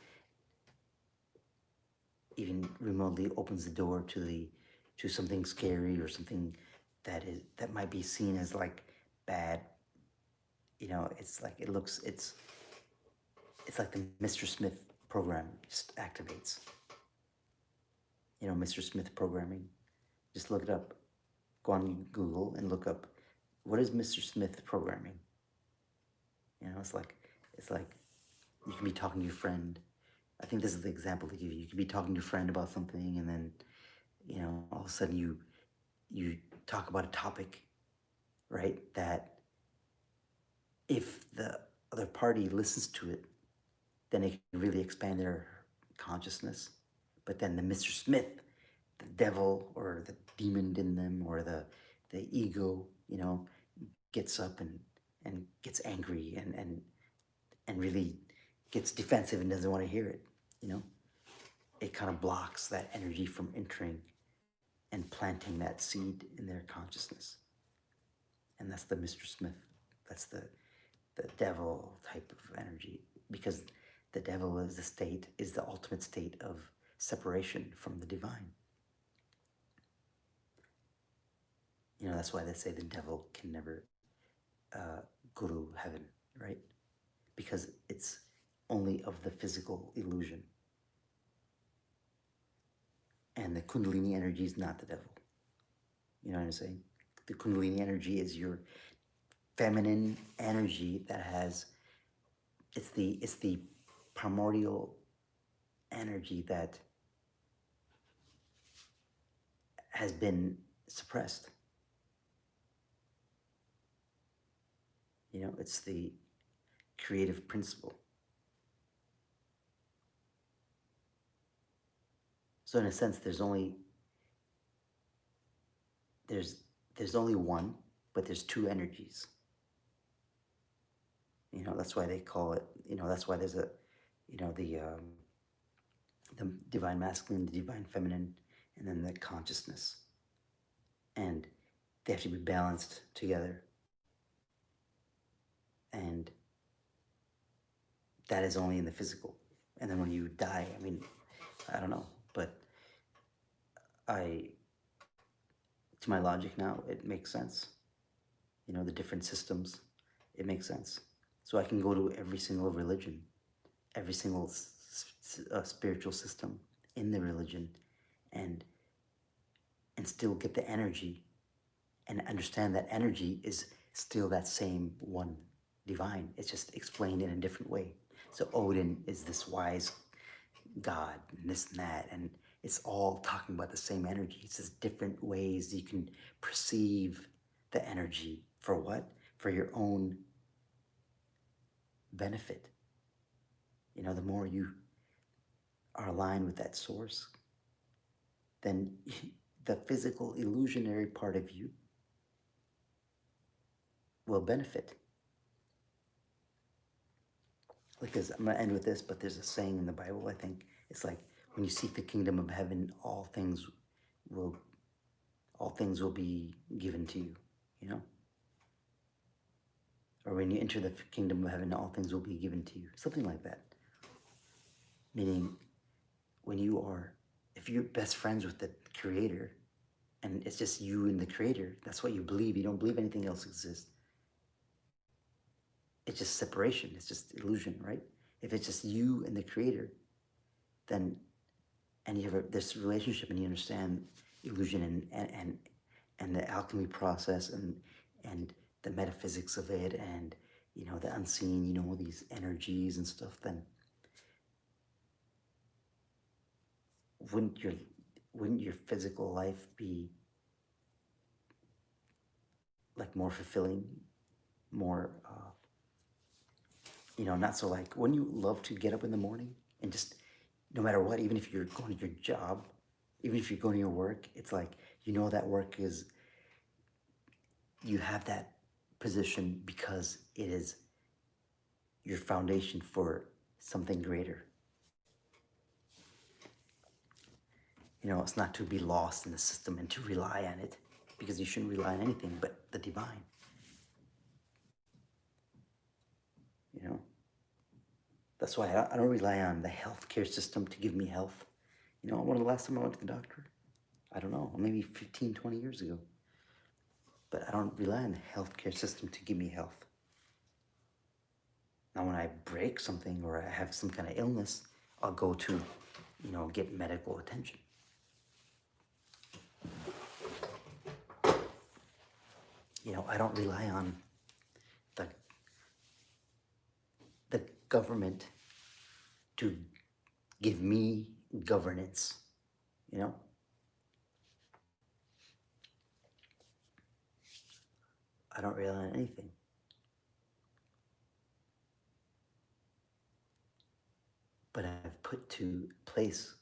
even remotely opens the door to something scary, or something that might be seen as like bad, it's like it's like the Mr. Smith program just activates. Mr. Smith programming. Just look it up. Go on Google and look up, what is Mr. Smith programming? It's like you can be talking to your friend. I think this is the example they give you. You could be talking to your friend about something, and then, all of a sudden you talk about a topic, right? That if the other party listens to it, then it can really expand their consciousness. But then the Mr. Smith, the devil or the demon in them, or the ego, gets up and gets angry, and really gets defensive and doesn't want to hear it. It kind of blocks that energy from entering and planting that seed in their consciousness. And that's the Mr. Smith. That's the devil type of energy, because the devil is the ultimate state of separation from the divine. That's why they say the devil can never go to heaven, right? Because it's only of the physical illusion. And the Kundalini energy is not the devil. You know what I'm saying? The Kundalini energy is your feminine energy that has, it's the primordial energy that has been suppressed. It's the creative principle. So in a sense, there's only one, but there's two energies. That's why they call it, that's why there's the divine masculine, the divine feminine, and then the consciousness. And they have to be balanced together. And that is only in the physical. And then when you die, I mean, I don't know, but I, to my logic now, it makes sense. You know, the different systems, it makes sense. So I can go to every single religion, every single spiritual system in the religion, and and still get the energy and understand that energy is still that same one divine. It's just explained in a different way. So Odin is this wise God and this and that, and it's all talking about the same energy. It's just different ways you can perceive the energy for what? For your own benefit. You know, the more you are aligned with that source, then the physical illusionary part of you will benefit. Like, I'm going to end with this, but there's a saying in the Bible, I think. It's like, when you seek the kingdom of heaven, will all things will be given to you, you know? Or when you enter the kingdom of heaven, all things will be given to you. Something like that. Meaning, if you're best friends with the Creator, and it's just you and the Creator, that's what you believe. You don't believe anything else exists. It's just separation. It's just illusion, right? If it's just you and the Creator, then, and you have this relationship and you understand illusion and the alchemy process and the metaphysics of it, and, you know, the unseen, you know, these energies and stuff, then wouldn't your physical life be like more fulfilling, more you know, not so like, wouldn't you love to get up in the morning and just, no matter what, even if you're going to your job, even if you're going to your work, it's like, you know, that work is, you have that position because it is your foundation for something greater. You know, it's not to be lost in the system and to rely on it, because you shouldn't rely on anything but the divine. You know, that's why I don't rely on the healthcare system to give me health. You know, when the last time I went to the doctor? I don't know, maybe 15, 20 years ago. But I don't rely on the healthcare system to give me health. Now, when I break something or I have some kind of illness, I'll go to, you know, get medical attention. You know, I don't rely on the government to give me governance, you know? I don't rely on anything. But I've put to place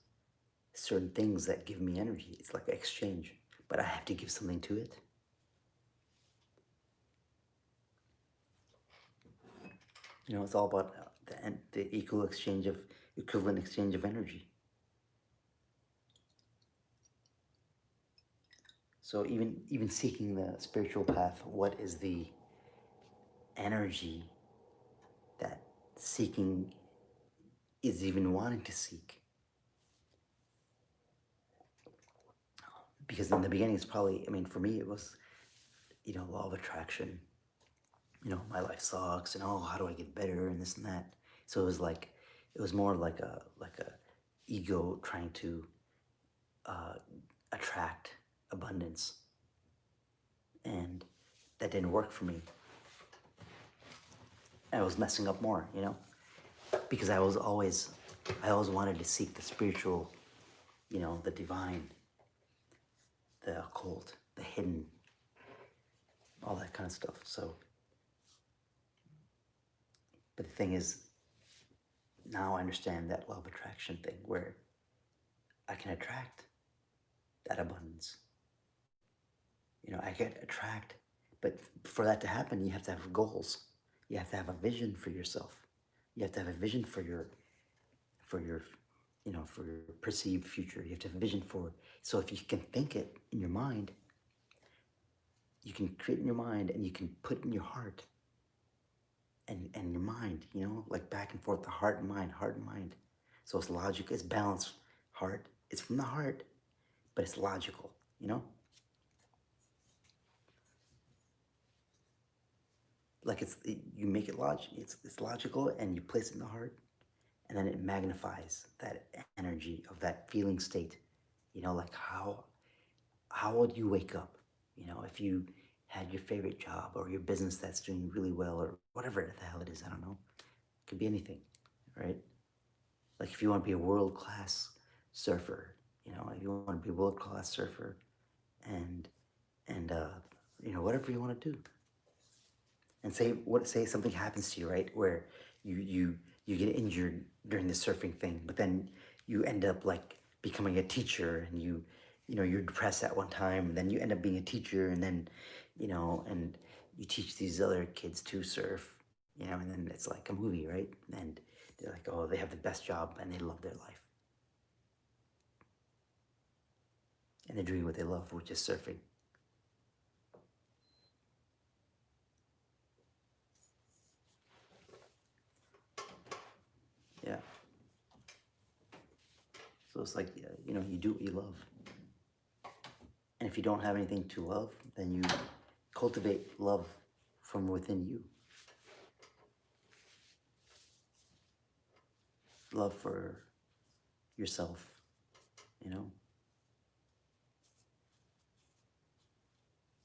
certain things that give me energy. It's like an exchange, but I have to give something to it. You know, it's all about the equivalent exchange of energy. So even seeking the spiritual path, what is the energy that seeking is even wanting to seek? Because in the beginning, it's probably, I mean, for me, it was, you know, law of attraction. You know, my life sucks, and oh, how do I get better, and this and that. So it was more like a ego trying to attract abundance, and that didn't work for me. I was messing up more, you know, because I always wanted to seek the spiritual, you know, the divine, the occult, the hidden, all that kind of stuff. So, but the thing is, now I understand that law of attraction thing, where I can attract that abundance. You know, I can attract, but for that to happen, you have to have goals. You have to have a vision for yourself. You have to have a vision for your, you know, for your perceived future. You have to have a vision for, so if you can think it in your mind, you can create in your mind and you can put in your heart, and your mind, like back and forth, the heart and mind, heart and mind. So it's logical, it's balanced heart. It's from the heart, but it's logical, like you make it it's logical, and you place it in the heart, and then it magnifies that energy of that feeling state. Like how would you wake up, if you had your favorite job or your business that's doing really well, or whatever the hell it is, I don't know. It could be anything, right? Like if you want to be a world-class surfer, if you want to be a world-class surfer, and whatever you want to do, and say something happens to you, right, where you get injured during the surfing thing, but then you end up like becoming a teacher, and you're depressed at one time, and then you end up being a teacher, and then and you teach these other kids to surf, and then it's like a movie, right? And they're like, oh, they have the best job and they love their life, and they're doing what they love, which is surfing. Yeah. So it's like, you do what you love. And if you don't have anything to love, then you cultivate love from within you. Love for yourself, you know?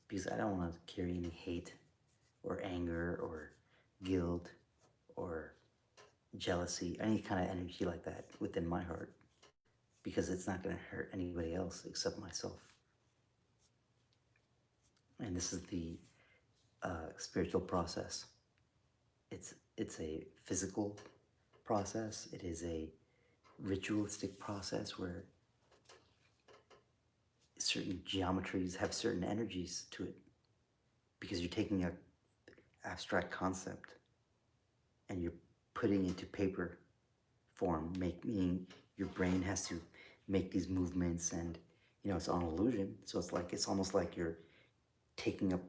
Because I don't want to carry any hate or anger or guilt or jealousy, any kind of energy like that within my heart, because it's not going to hurt anybody else except myself. And this is the spiritual process. It's a physical process. It is a ritualistic process where certain geometries have certain energies to it, because you're taking a abstract concept and you're putting it into paper form, meaning your brain has to make these movements, and it's on illusion. So it's almost like you're taking a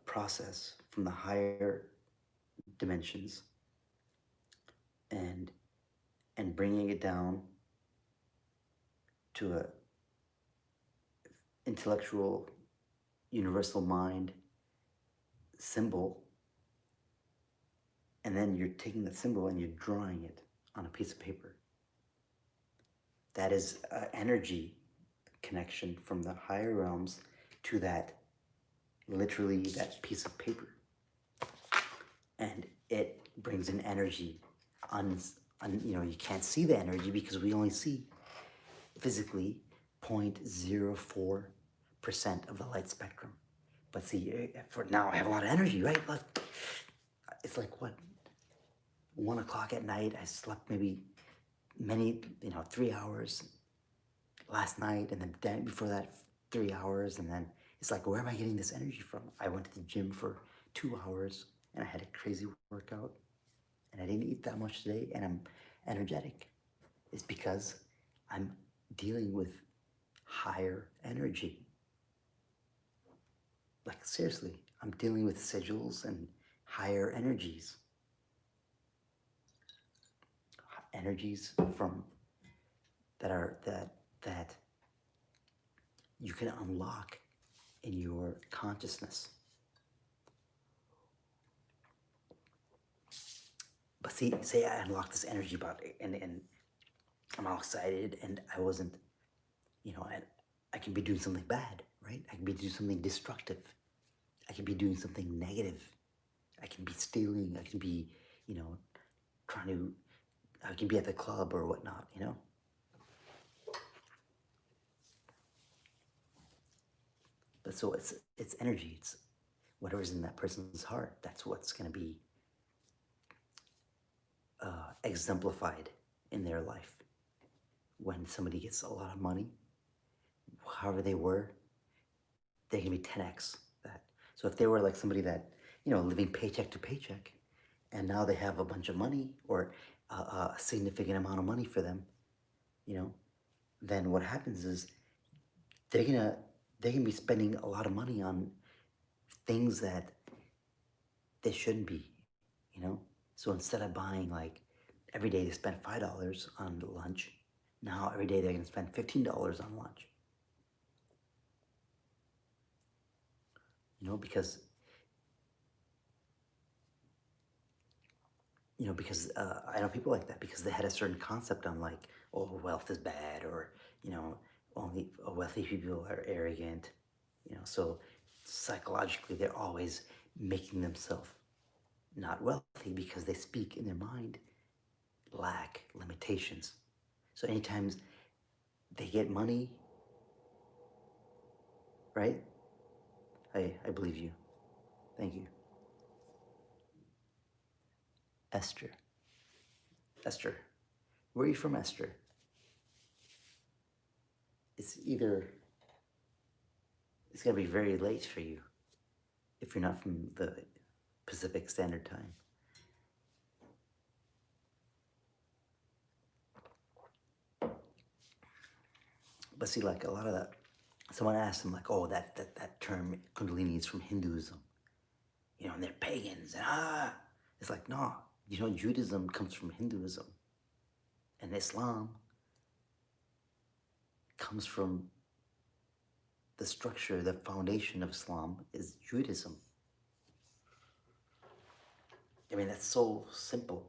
process from the higher dimensions and bringing it down to a intellectual universal mind symbol, and then you're taking that symbol and you're drawing it on a piece of paper. That is energy connection from the higher realms to that, literally that piece of paper, and it brings an energy you can't see the energy because we only see physically 0.04% of the light spectrum. But see, for now I have a lot of energy, right? Look, it's like what, 1 o'clock at night. I slept maybe 3 hours last night, and then the day before that 3 hours, and then it's like, where am I getting this energy from? I went to the gym for 2 hours and I had a crazy workout, and I didn't eat that much today, and I'm energetic. It's because I'm dealing with higher energy. Like seriously, I'm dealing with sigils and higher energies. Energies from that you can unlock in your consciousness. But see, say I unlock this energy about it, and I'm all excited, and I wasn't, I can be doing something bad, right? I can be doing something destructive. I can be doing something negative. I can be stealing. I can be, I can be at the club or whatnot, But so it's energy. It's whatever's in that person's heart. That's what's going to be exemplified in their life. When somebody gets a lot of money, however they were, they can be 10x that. So if they were like somebody that, living paycheck to paycheck, and now they have a bunch of money, or a significant amount of money for them, then what happens is they can be spending a lot of money on things that they shouldn't be, you know? So instead of buying like every day they spend $5 on lunch, now every day they're gonna spend $15 on lunch. You know, because I know people like that because they had a certain concept on like, oh, wealth is bad, or you know, only wealthy people are arrogant. You know, so psychologically they're always making themselves not wealthy because they speak in their mind lack, limitations. So anytime they get money, right? I believe you. Thank you. Esther. Esther. Where are you from, Esther? It's either, it's gonna be very late for you if you're not from the Pacific Standard Time. But see, like a lot of that, someone asked them, like, oh, that term Kundalini is from Hinduism, you know, and they're pagans, and it's like, no, you know, Judaism comes from Hinduism, and Islam comes from the structure, the foundation of Islam is Judaism. I mean, that's so simple.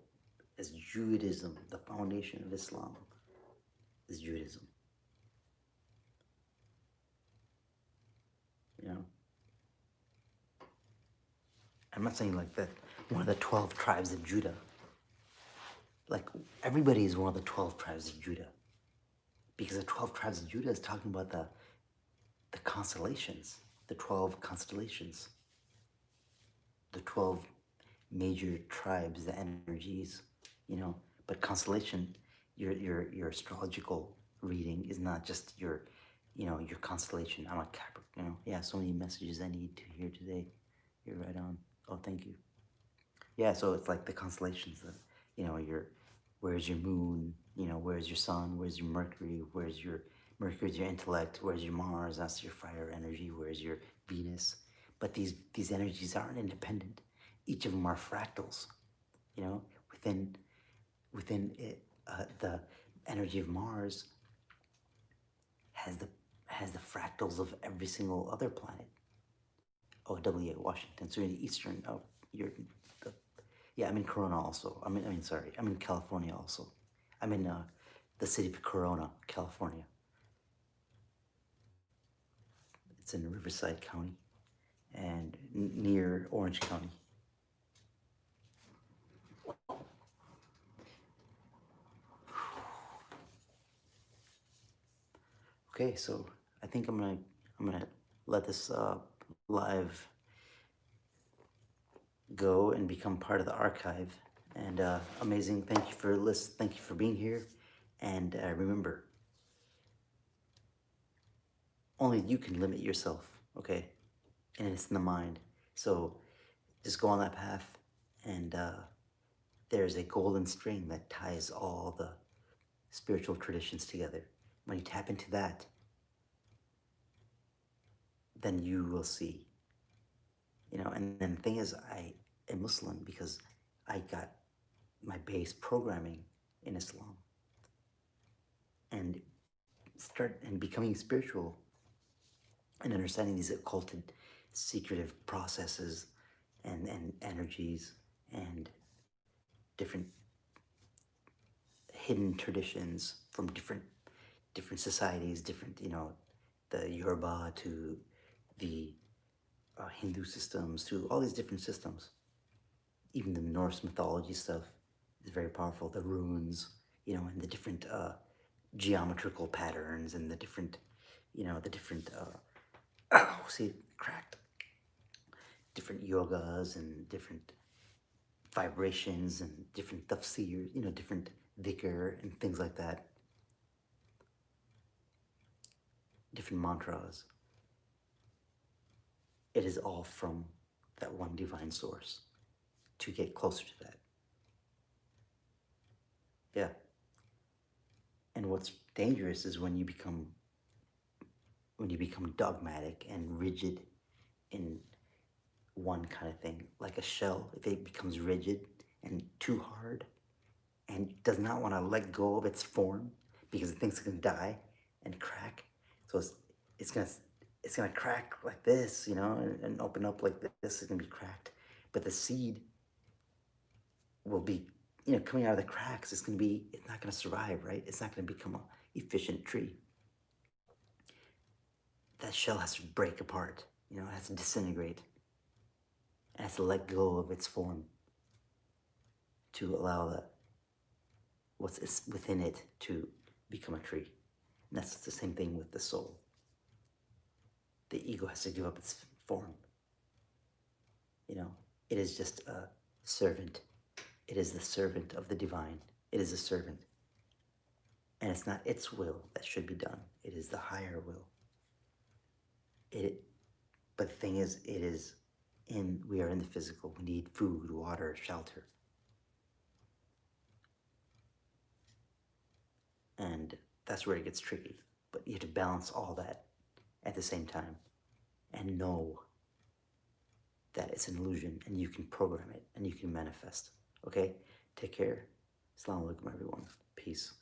As Judaism, the foundation of Islam is Judaism. You know, I'm not saying like that. One of the 12 tribes of Judah. Like everybody is one of the 12 tribes of Judah, because the 12 tribes of Judah is talking about the constellations, the 12 constellations, the 12 major tribes, the energies, you know. But constellation, your astrological reading is not just your, you know, your constellation. I'm a Capricorn, you know. Yeah, so many messages I need to hear today. You're right on. Oh, thank you. Yeah, so it's like the constellations that, you know, where's your moon, you know, where's your sun, where's your Mercury, Mercury's your intellect, where's your Mars, that's your fire energy, where's your Venus. But these energies aren't independent. Each of them are fractals, you know, within it, the energy of Mars has the fractals of every single other planet. Oh, WA, Washington. So you're in the eastern. Oh, you're the, yeah. I'm in Corona also. Sorry. I'm in California also. I'm in the city of Corona, California. It's in Riverside County and near Orange County. Okay, so I think I'm gonna let this live go and become part of the archive. And amazing, thank you for listening. Thank you for being here. And remember, only you can limit yourself. Okay, and it's in the mind. So just go on that path, and there's a golden string that ties all the spiritual traditions together. When you tap into that, then you will see. You know, and then the thing is, I am Muslim because I got my base programming in Islam, and becoming spiritual and understanding these occulted, secretive processes and energies and different hidden traditions from different societies, different, you know, the Yoruba to the Hindu systems to all these different systems. Even the Norse mythology stuff is very powerful. The runes, you know, and the different geometrical patterns and the different, you know, the different, oh, see, cracked. Different yogas and different vibrations and different tafsir, you know, different dhikr and things like that. Different mantras. It is all from that one divine source to get closer to that. Yeah. And what's dangerous is when you become dogmatic and rigid in one kind of thing, like a shell. If it becomes rigid and too hard and does not want to let go of its form because it thinks it can die and crack, so it's gonna it's gonna crack like this, you know, and open up like this. It's gonna be cracked, but the seed will be, you know, coming out of the cracks. It's not gonna survive, right? It's not gonna become a efficient tree. That shell has to break apart, you know, it has to disintegrate. It has to let go of its form to allow what's within it to become a tree. And that's the same thing with the soul. The ego has to give up its form. You know, it is just a servant. It is the servant of the divine. It is a servant. And it's not its will that should be done. It is the higher will. But the thing is, we are in the physical. We need food, water, shelter. And that's where it gets tricky. But you have to balance all that at the same time and know that it's an illusion and you can program it and you can manifest. Okay? Take care. Assalamu alaikum, everyone. Peace.